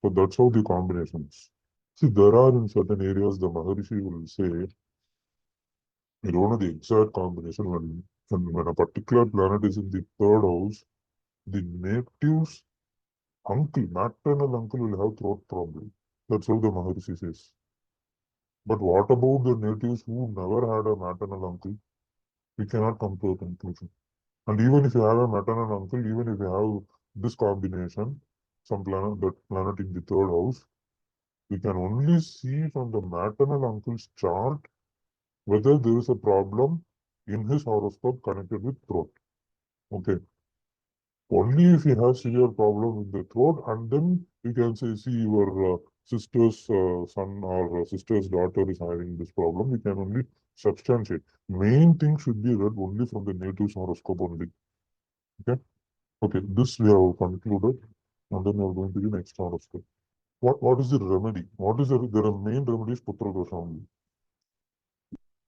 So that's how the combinations. See, there are in certain areas the Maharishi will say, you don't know the exact combination when a particular planet is in the third house, the native's uncle, maternal uncle will have throat problem. That's how the Maharishi says. But what about the natives who never had a maternal uncle? We cannot come to a conclusion. And even if you have a maternal uncle, even if you have this combination, some planet, that planet in the third house, we can only see from the maternal uncle's chart whether there is a problem in his horoscope connected with throat. Okay. Only if he has severe problem with the throat, and then you can say, see, your sister's son or sister's daughter is having this problem. We can only substantiate. Main thing should be read only from the native's horoscope only. Okay. Okay, this we have concluded, and then we are going to the next horoscope. What is the remedy? What is the main remedy is Putra dosha only.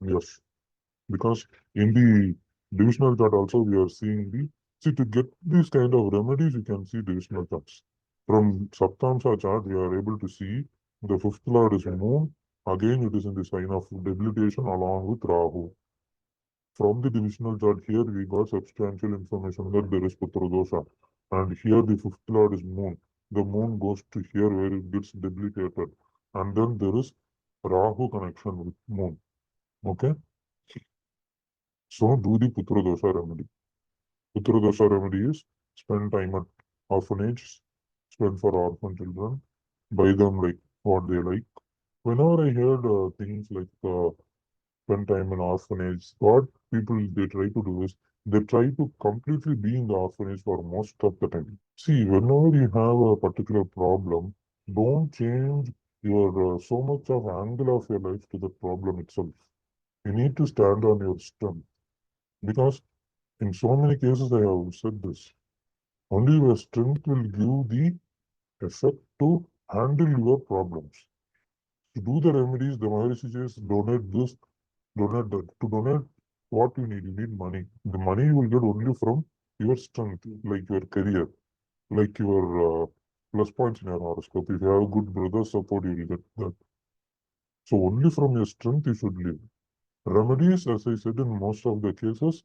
Yes, because in the divisional chart also we are seeing to get these kind of remedies, you can see divisional charts. From Saptamsa chart, we are able to see the fifth lord is moon. Again, it is in the sign of debilitation along with Rahu. From the divisional chart here, we got substantial information that there is Putra dosha. And here the fifth lord is moon. the moon goes to here where it gets debilitated. And then there is Rahu connection with moon. Okay. So do the Putra Dosha remedy. Putra Dosha remedy is spend time at orphanage, spend for orphan children, buy them like what they like. Whenever I heard things like spend time in orphanage, what people they try to do is they try to completely be in the orphanage for most of the time. See, whenever you have a particular problem, don't change your so much of angle of your life to the problem itself. You need to stand on your strength because in so many cases I have said this. Only your strength will give the effect to handle your problems. To do the remedies, the Maharishi says donate this, donate that. To donate what you need money. The money you will get only from your strength, like your career, like your plus points in your horoscope. If you have good brother support, you will get that. So only from your strength you should live. Remedies, as I said in most of the cases,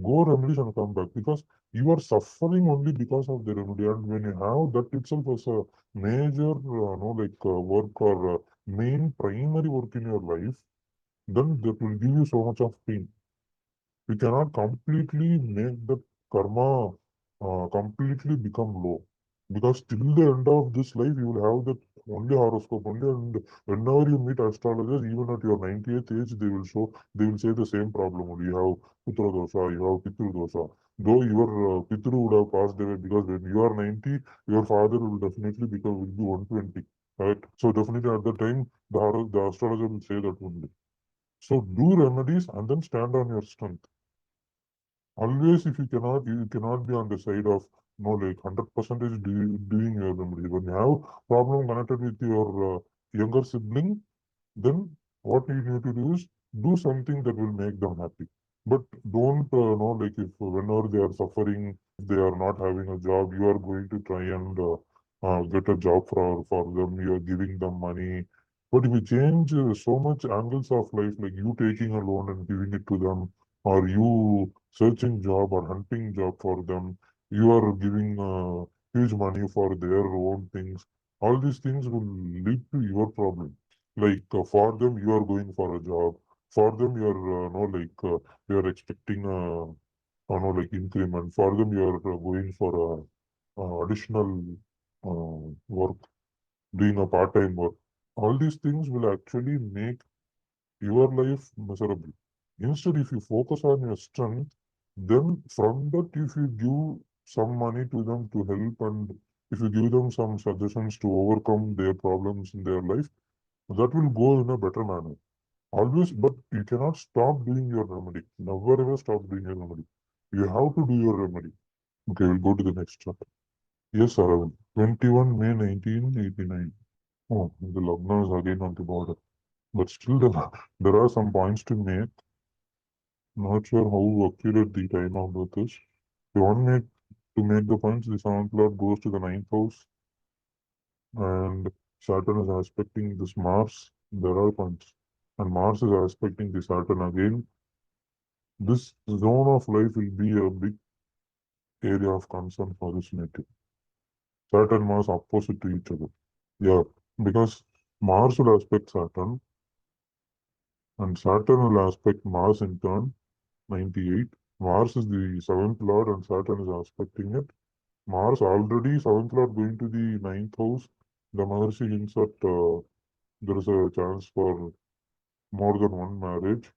go remedies and come back because you are suffering only because of the remedy. And when you have that itself as a major, work or main primary work in your life, then that will give you so much of pain. We cannot completely make the karma completely become low. Because till the end of this life, you will have that only horoscope only, and whenever you meet astrologers, even at your 90th age, they will say the same problem only. You have Putra dosha, you have Pitru dosha. Though your Pitru would have passed away because when you are 90, your father will definitely will be 120. Right? So definitely at the time, the astrologer will say that only. So do remedies and then stand on your strength. Always, if you cannot be on the side of no, like 100% doing your remedy. When you have problem connected with your younger sibling, then what you need to do is do something that will make them happy. But don't know like if whenever they are suffering, if they are not having a job, you are going to try and get a job for them. You are giving them money. But if you change so much angles of life, like you taking a loan and giving it to them, or you searching job or hunting job for them, you are giving huge money for their own things. All these things will lead to your problem. Like for them, you are going for a job. For them, you are you are expecting like increment. For them, you are going for a additional work, doing a part-time work. All these things will actually make your life miserable. Instead, if you focus on your strength, then from that, if you give some money to them to help and if you give them some suggestions to overcome their problems in their life, that will go in a better manner. Always, but you cannot stop doing your remedy. Never ever stop doing your remedy. You have to do your remedy. Okay, we'll go to the next chart. Yes, Aravind. 21 May 1989. Oh, the Lagna is again on the border. But still, there are some points to make. Not sure how accurate the time of birth is. You want me to make the points? The seventh lord goes to the ninth house, and Saturn is aspecting this Mars. There are points. And Mars is aspecting the Saturn again. This zone of life will be a big area of concern for this native. Saturn Mars opposite to each other. Yeah, because Mars will aspect Saturn and Saturn will aspect Mars in turn, 98. Mars is the seventh lord and Saturn is aspecting it. Mars already seventh lord going to the ninth house. The Maharshi hints at there is a chance for more than one marriage.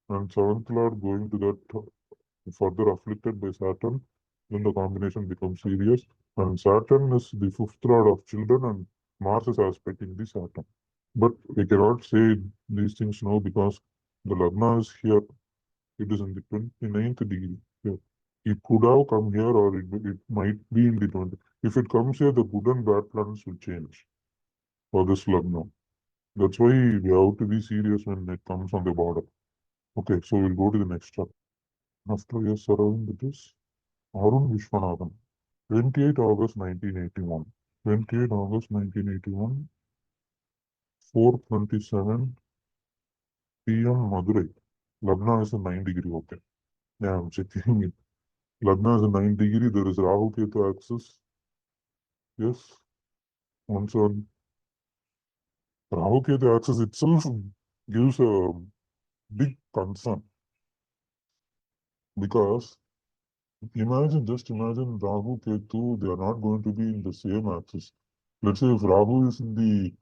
And seventh lord going to that further afflicted by Saturn, then the combination becomes serious. And Saturn is the fifth lord of children, and Mars is aspecting the Saturn. But we cannot say these things now because the Lagna is here. It is in the 29th degree. Here. It could have come here or it might be in the 20th. If it comes here, the good and bad planets will change for this Lagna. That's why we have to be serious when it comes on the border. Okay, so we'll go to the next chapter. After yes, surrounding with this, Arun Vishwanathan, 28 August 1981. 28 August 1981, 4:27 p.m. Madurai. Lagna is a 9 degree. Okay. Yeah, I'm checking it. Lagna is a 9 degree. There is Rahu Ketu axis. Yes. once on Rahu Ketu axis itself gives a big concern, because just imagine Rahu Ketu, they are not going to be in the same axis. Let's say if Rahu is in the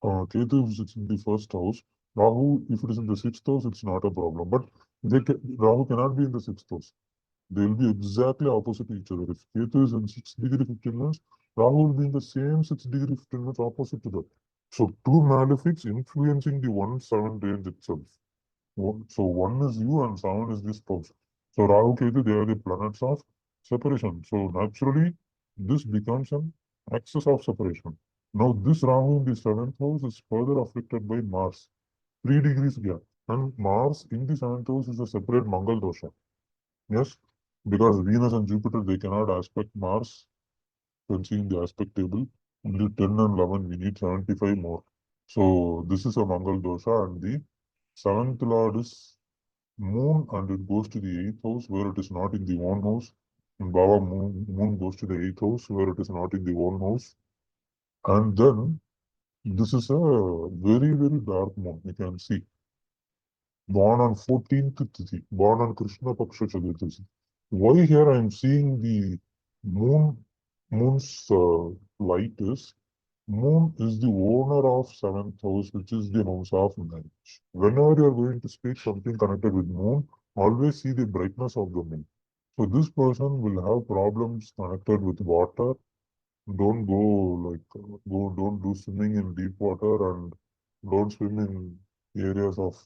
Ketu, if it's in the first house, Rahu, if it is in the sixth house, it's not a problem. But Rahu cannot be in the sixth house. They will be exactly opposite each other. If Ketu is in 6 degree 15 minutes, Rahu will be in the same 6 degree 15 minutes opposite to that. So two malefics influencing the 1-7 range itself. So one is you and seven is this spouse. So Rahu Ketu, they are the planets of separation. So naturally, this becomes an axis of separation. Now this Rahu in the seventh house is further affected by Mars, 3 degrees gap. And Mars in the seventh house is a separate Mangal dosha. Yes, because Venus and Jupiter, they cannot aspect Mars. You can see in the aspect table, only 10 and 11, we need 75 more. So this is a Mangal dosha, and the seventh lord is Moon, and it goes to the eighth house where it is not in the own house. And Baba moon goes to the eighth house where it is not in the own house. And then this is a very, very dark moon. You can see. Born on 14th Tithi, born on Krishna Paksha Chaturthi. Why here I am seeing the moon's light is, moon is the owner of seventh house, which is the house of marriage. Whenever you are going to speak something connected with moon, always see the brightness of the moon. So this person will have problems connected with water. Don't go don't do swimming in deep water, and don't swim in areas of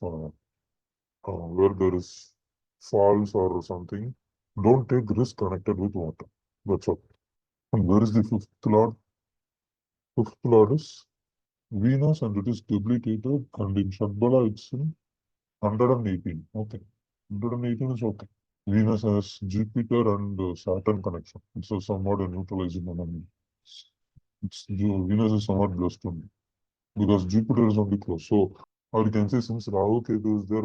where there is falls or something. Don't take risk connected with water. That's all. And where is the fifth lord? Fifth lord is Venus, and it is debilitated, and in Shadbala it's in 118. Okay. 118 is okay. Venus has Jupiter and Saturn connection. It's a somewhat a neutralizing enemy. Venus is somewhat blessed only, because Jupiter is only close. So, or you can say, since Rahu Ketu is there,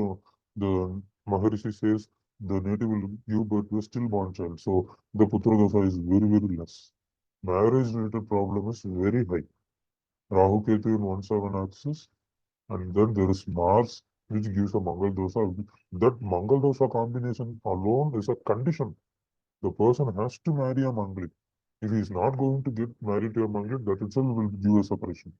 the Maharishi says the native will give birth to a stillborn child. So the Putra Dosha is very, very less. Marriage related problem is very high. Rahu Ketu in 1-7 axis, and then there is Mars, which gives a Mangal Dosha. That Mangal Dosha combination alone is a condition. The person has to marry a Mangli. If he is not going to get married to a Mangli, that itself will give a separation.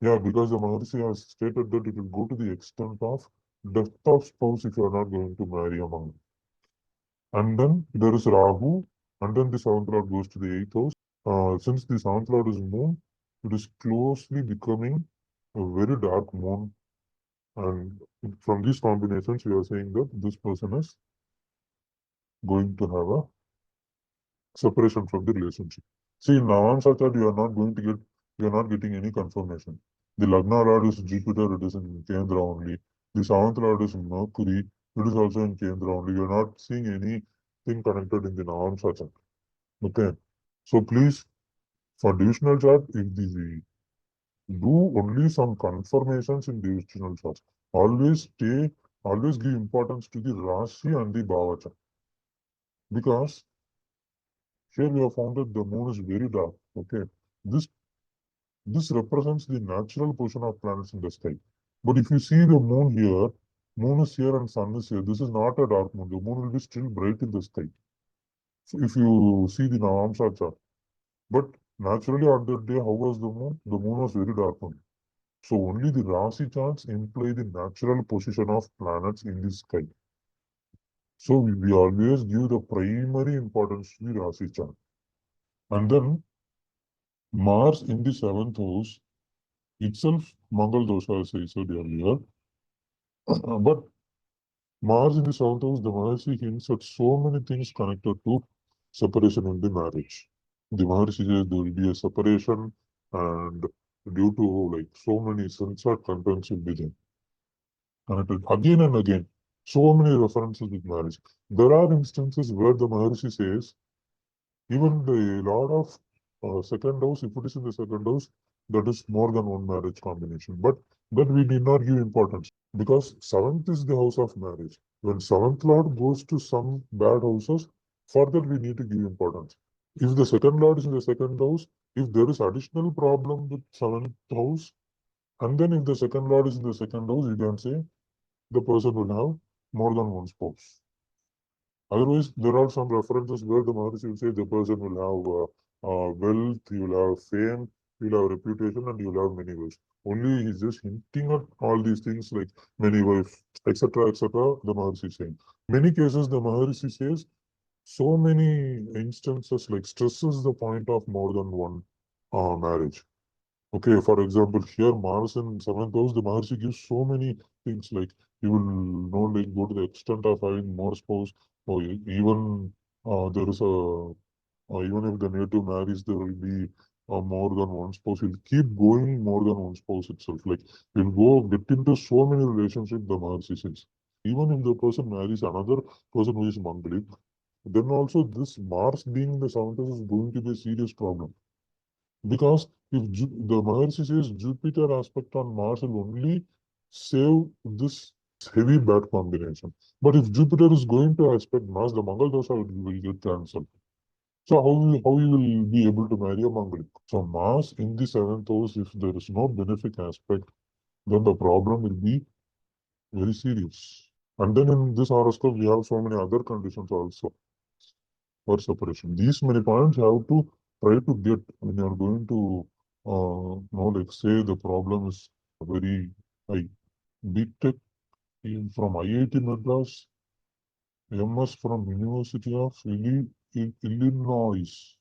Yeah, because the Maharishi has stated that it will go to the extent of death of spouse if you are not going to marry a Mangli. And then there is Rahu, and then the seventh lord goes to the eighth house. Since the seventh lord is moon, it is closely becoming a very dark moon. And from these combinations, we are saying that this person is going to have a separation from the relationship. See, in Navamsha you are not going to get, you are not getting any confirmation. The Lagna Lord is Jupiter, it is in Kendra only. The seventh Lord is Mercury, it is also in Kendra only. You are not seeing anything connected in the Navamsha chart. Okay. So please, for divisional chart, if the do only some confirmations in divisional charts. Always give importance to the Rashi and the Bhava chart. Because here we have found that the moon is very dark. Okay. This This represents the natural position of planets in the sky. But if you see the moon is here and sun is here. This is not a dark moon. The moon will be still bright in the sky. So if you see the Navamsa chart. But naturally on that day, how was the moon? The moon was very dark only. So only the Rasi charts imply the natural position of planets in the sky. So we always give the primary importance to the Rasi chart. And then Mars in the seventh house itself, Mangal dosha, as I said earlier. But Mars in the seventh house, the Maharishi hints at so many things connected to separation in the marriage. The Maharishi says there will be a separation, and due to like so many censored contents will be there. Connected again and again. So many references with marriage. There are instances where the Maharishi says, even the Lord of second house, if it is in the second house, that is more than one marriage combination. But that we need not give importance, because seventh is the house of marriage. When seventh lord goes to some bad houses, for that we need to give importance. If the second lord is in the second house, if there is additional problem with seventh house, and then if the second lord is in the second house, you can say the person will have more than one spouse. Otherwise, there are some references where the Maharishi will say the person will have wealth, he will have fame, he will have reputation, and he will have many wives. Only he's just hinting at all these things like many wives, etc., etc. The Maharishi is saying. Many cases, the Maharishi says so many instances like stresses the point of more than one marriage. Okay, for example, here Mars in seventh house, the Maharshi gives so many things like you will know like go to the extent of having more spouse, or even there is a even if the native marries, there will be more than one spouse. He'll keep going more than one spouse itself. Like he'll go get into so many relationships, the Maharshi says. Even if the person marries another person who is Mangalik, then also this Mars being in the seventh house is going to be a serious problem. Because if the Maharshi says Jupiter aspect on Mars will only save this heavy bad combination. But if Jupiter is going to aspect Mars, the Mangal Dosha will get cancelled. So how you will be able to marry a Mangalik? So Mars in the seventh house, if there is no benefic aspect, then the problem will be very serious. And then in this horoscope, we have so many other conditions also for separation. These many points you have to try to get when you are going to like say the problem is very high. BTech from IIT Madras, MS from University of Illinois,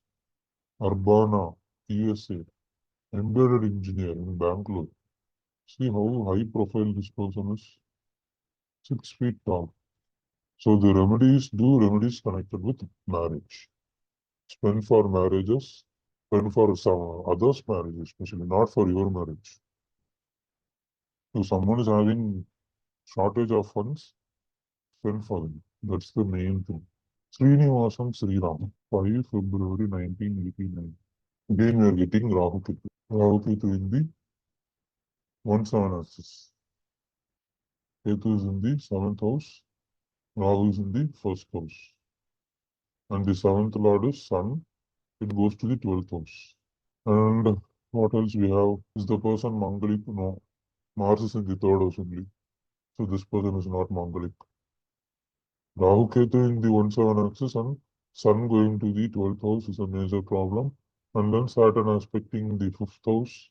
Urbana, USA, embedded engineer in Bangalore. See how high profile this person is, 6 feet tall. So the remedies, do remedies connected with marriage. Spend for marriages, spend for some others' marriage, especially not for your marriage. If someone is having shortage of funds, spend for them. That's the main thing. Srinivasam Sriram, 5 February 1989. Again, we are getting Rahu Ketu. Rahu Ketu in the 1/7 axis. Ketu is in the 7th house. Rahu is in the 1st house. And the 7th lord is Sun. It goes to the 12th house. And what else we have? Is the person Mangalik? No. Mars is in the 3rd house only. So this person is not Mangalik. Rahu Ketu in the 1/7 axis and Sun going to the 12th house is a major problem. And then Saturn aspecting the 5th house.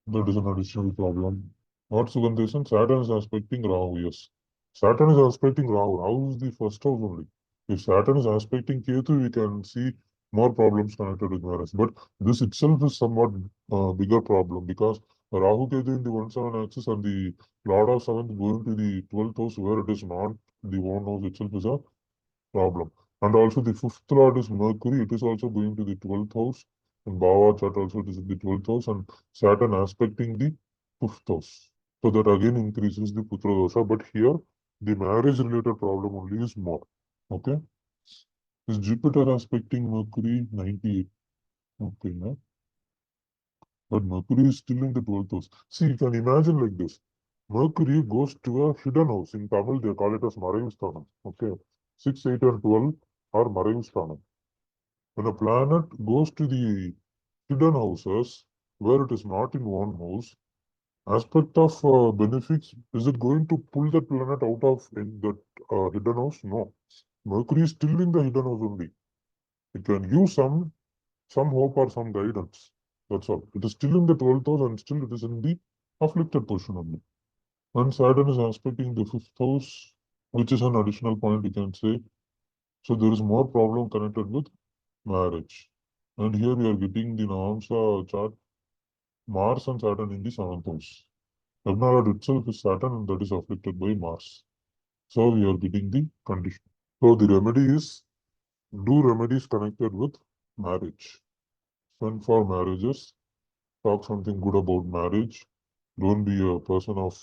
That is an additional problem. What Sugandhesan? Saturn is aspecting Rahu, yes. Saturn is aspecting Rahu. Rahu is the 1st house only. If Saturn is aspecting Ketu, we can see more problems connected with marriage. But this itself is somewhat bigger problem because Rahu Ketu in the 1/7 axis and the Lord of 7th going to the 12th house where it is not the one house itself is a problem. And also the 5th Lord is Mercury. It is also going to the 12th house. And Bhava chart also it is in the 12th house and Saturn aspecting the 5th house. So that again increases the Putra dosha. But here, the marriage related problem only is more. Okay. Is Jupiter aspecting Mercury 98? Okay. No? But Mercury is still in the 12th house. See, you can imagine like this. Mercury goes to a hidden house. In Tamil, they call it as Marayusthanam. Okay. 6, 8, and 12 are Marayusthanam. When a planet goes to the hidden houses, where it is not in one house, aspect of benefics, is it going to pull that planet out of in that hidden house? No. Mercury is still in the hidden house only. It can give some hope or some guidance. That's all. It is still in the 12th house and still it is in the afflicted position only. And Saturn is aspecting the 5th house, which is an additional point you can say. So there is more problem connected with marriage. And here we are getting the Navamsa chart, Mars and Saturn in the 7th house. Ragnarad itself is Saturn and that is afflicted by Mars. So we are getting the condition. So the remedy is do remedies connected with marriage. Spend for marriages. Talk something good about marriage. Don't be a person of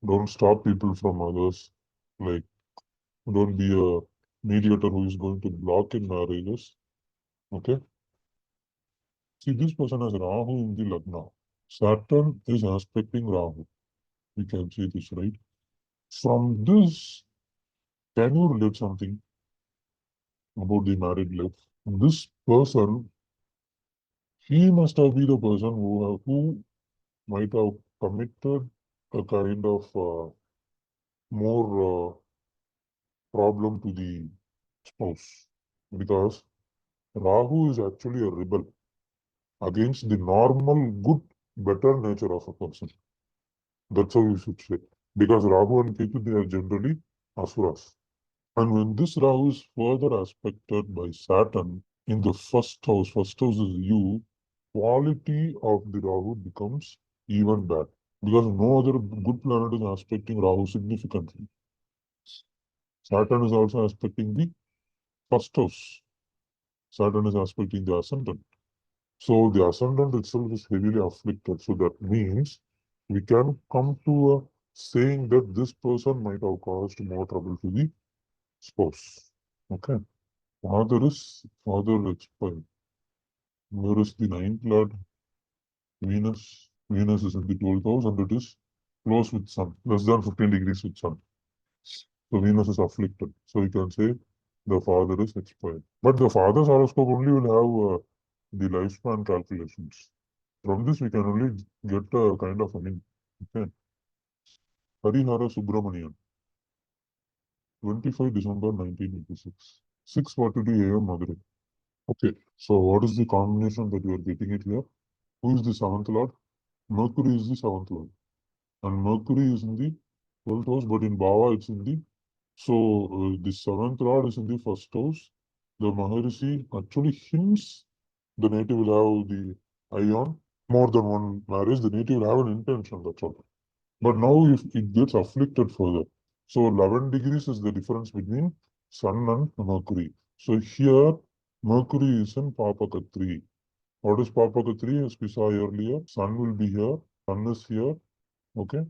don't stop people from others. Like don't be a mediator who is going to block in marriages. Okay. See, this person has Rahu in the Lagna. Saturn is aspecting Rahu. We can see this, right? From this, can you relate something? about the married life. This person, he must have been the person who might have committed a kind of more problem to the spouse, because Rahu is actually a rebel against the normal, good, better nature of a person. That's how you should say. Because Rahu and Ketu, they are generally asuras. And when this Rahu is further aspected by Saturn in the first house is you, quality of the Rahu becomes even bad. Because no other good planet is aspecting Rahu significantly. Saturn is also aspecting the first house. Saturn is aspecting the ascendant. So the ascendant itself is heavily afflicted. So that means we can come to a saying that this person might have caused more trouble to the spouse. Okay. Father expired. Where is the ninth lord? Venus. Venus is in the 12th house and it is close with Sun, less than 15 degrees with Sun. So Venus is afflicted. So you can say the father is expired. But the father's horoscope only will have the lifespan calculations. From this, we can only get a kind of, okay. Harihara Subramanian, 25 December 1986, 6:42 a.m. Madurai. Okay, so what is the combination that you are getting it here? Who is the seventh lord? Mercury is the seventh lord. And Mercury is in the 12th house, but in Bhava it's in the. So the seventh lord is in the first house. The Maharishi actually hints the native will have the eye on more than one marriage. The native will have an intention, that's all. But now if it gets afflicted further. So 11 degrees is the difference between Sun and Mercury. So here Mercury is in Papaka 3. What is Papaka 3? As we saw earlier, Sun will be here, Sun is here, okay,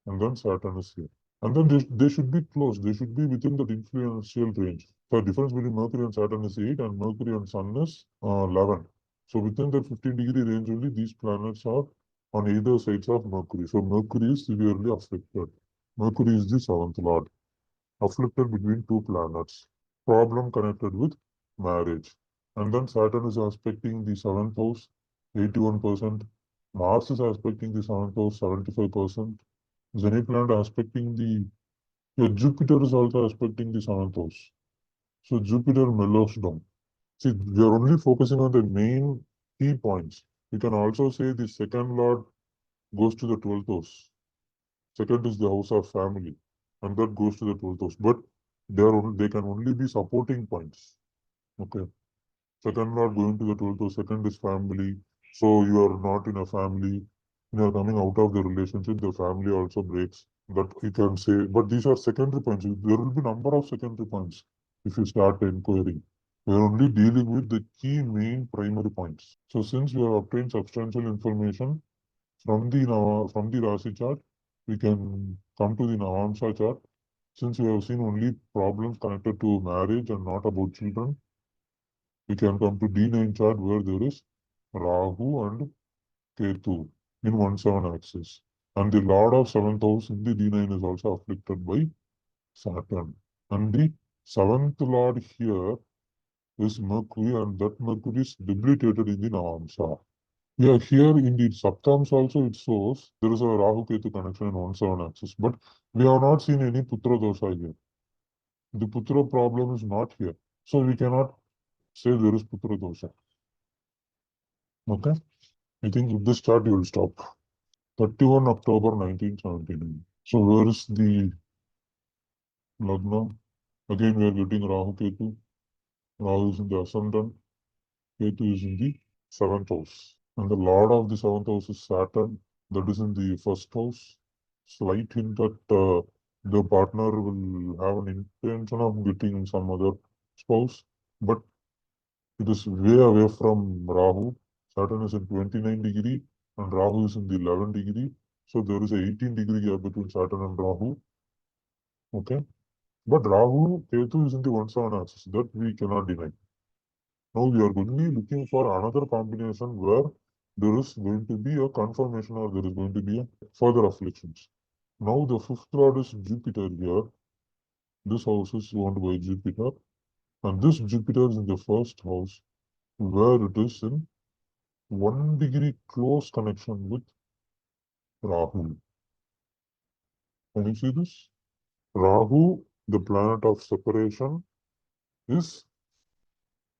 and then Saturn is here. And then they should be close. They should be within that influential range. The difference between Mercury and Saturn is 8 and Mercury and Sun is 11. So within that 15-degree range only, these planets are on either sides of Mercury. So Mercury is severely afflicted. Mercury is the seventh lord, afflicted between two planets. Problem connected with marriage. And then Saturn is aspecting the seventh house, 81%. Mars is aspecting the seventh house, 75%. Zenith planet aspecting the Jupiter is also aspecting the seventh house. So Jupiter mellows down. See, we are only focusing on the main key points. We can also say the second lord goes to the 12th house. Second is the house of family, and that goes to the 12th house. But they can only be supporting points. Okay. Second lord going to the 12th house. Second is family. So you are not in a family. You are coming out of the relationship. The family also breaks. That you can say, but these are secondary points. There will be number of secondary points if you start inquiring. We are only dealing with the key main primary points. So since we have obtained substantial information from the Rasi chart, we can come to the Navamsa chart. Since we have seen only problems connected to marriage and not about children, we can come to D9 chart where there is Rahu and Ketu in 1/7 axis. And the Lord of 7th house in the D9 is also afflicted by Saturn. And the 7th Lord here is Mercury, and that Mercury is debilitated in the Navamsa. Yeah, here in the Saptams also it shows there is a Rahu Ketu connection in 1/7 axis. But we have not seen any Putra dosha here. The Putra problem is not here. So we cannot say there is Putra dosha. Okay? I think with this chart you will stop. 31 October 1979. So where is the Lagna? Again, we are getting Rahu Ketu. Rahu is in the ascendant. Ketu is in the seventh house. And the lord of the seventh house is Saturn. That is in the first house. Slight hint that the partner will have an intention of getting some other spouse. But it is way away from Rahu. Saturn is in 29 degree and Rahu is in the 11 degree. So there is a 18-degree gap between Saturn and Rahu. Okay. But Rahu, Ketu is in the 1/7 axis. That we cannot deny. Now we are only looking for another combination where there is going to be a confirmation or there is going to be a further afflictions. Now the fifth lord is Jupiter here. This house is owned by Jupiter. And this Jupiter is in the first house, where it is in 1 degree close connection with Rahu. Can you see this? Rahu, the planet of separation, is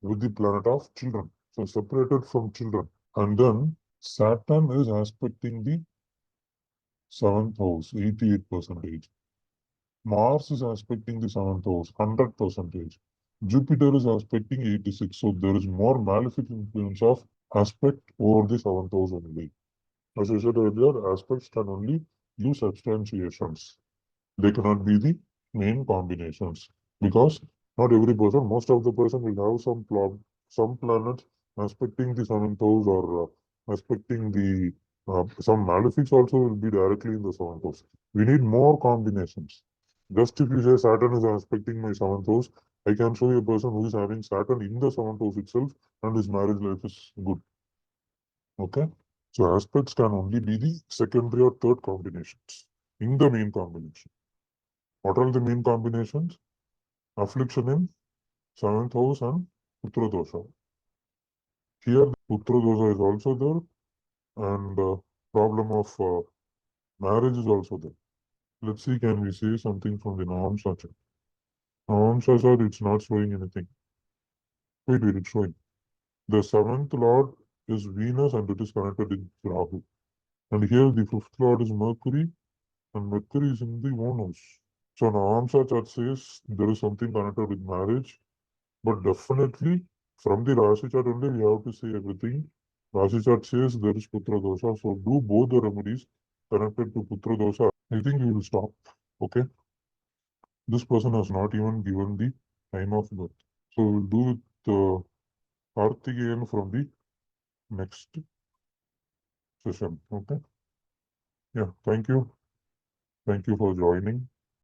with the planet of children. So separated from children. And then Saturn is aspecting the seventh house, 88 percentage. Mars is aspecting the seventh house, 100 percentage. Jupiter is aspecting 86. So there is more malefic influence of aspect over the seventh house only. As I said earlier, aspects can only use substantiations. They cannot be the main combinations because not every person, most of the person will have some planets aspecting the seventh house or aspecting the some malefics also will be directly in the seventh house. We need more combinations. Just if you say Saturn is aspecting my seventh house, I can show you a person who is having Saturn in the seventh house itself and his marriage life is good. Okay? So aspects can only be the secondary or third combinations in the main combination. What are the main combinations? Affliction in seventh house and Putra dosha. Here, Putra dosha is also there, and problem of marriage is also there. Let's see, can we say something from the Navamsa chart? Navamsa chart, it's not showing anything. Wait, it's showing. The seventh lord is Venus and it is connected with Rahu. And here the fifth lord is Mercury, and Mercury is in the own house. So Navamsa chart says there is something connected with marriage. But definitely, from the Rashi chart only, we have to say everything. Rashi chart says there is Putra dosha, so do both the remedies connected to Putra dosha. I think you will stop. Okay. This person has not even given the time of birth. So we'll do the Kartikeyan from the next session. Okay. Yeah. Thank you. Thank you for joining.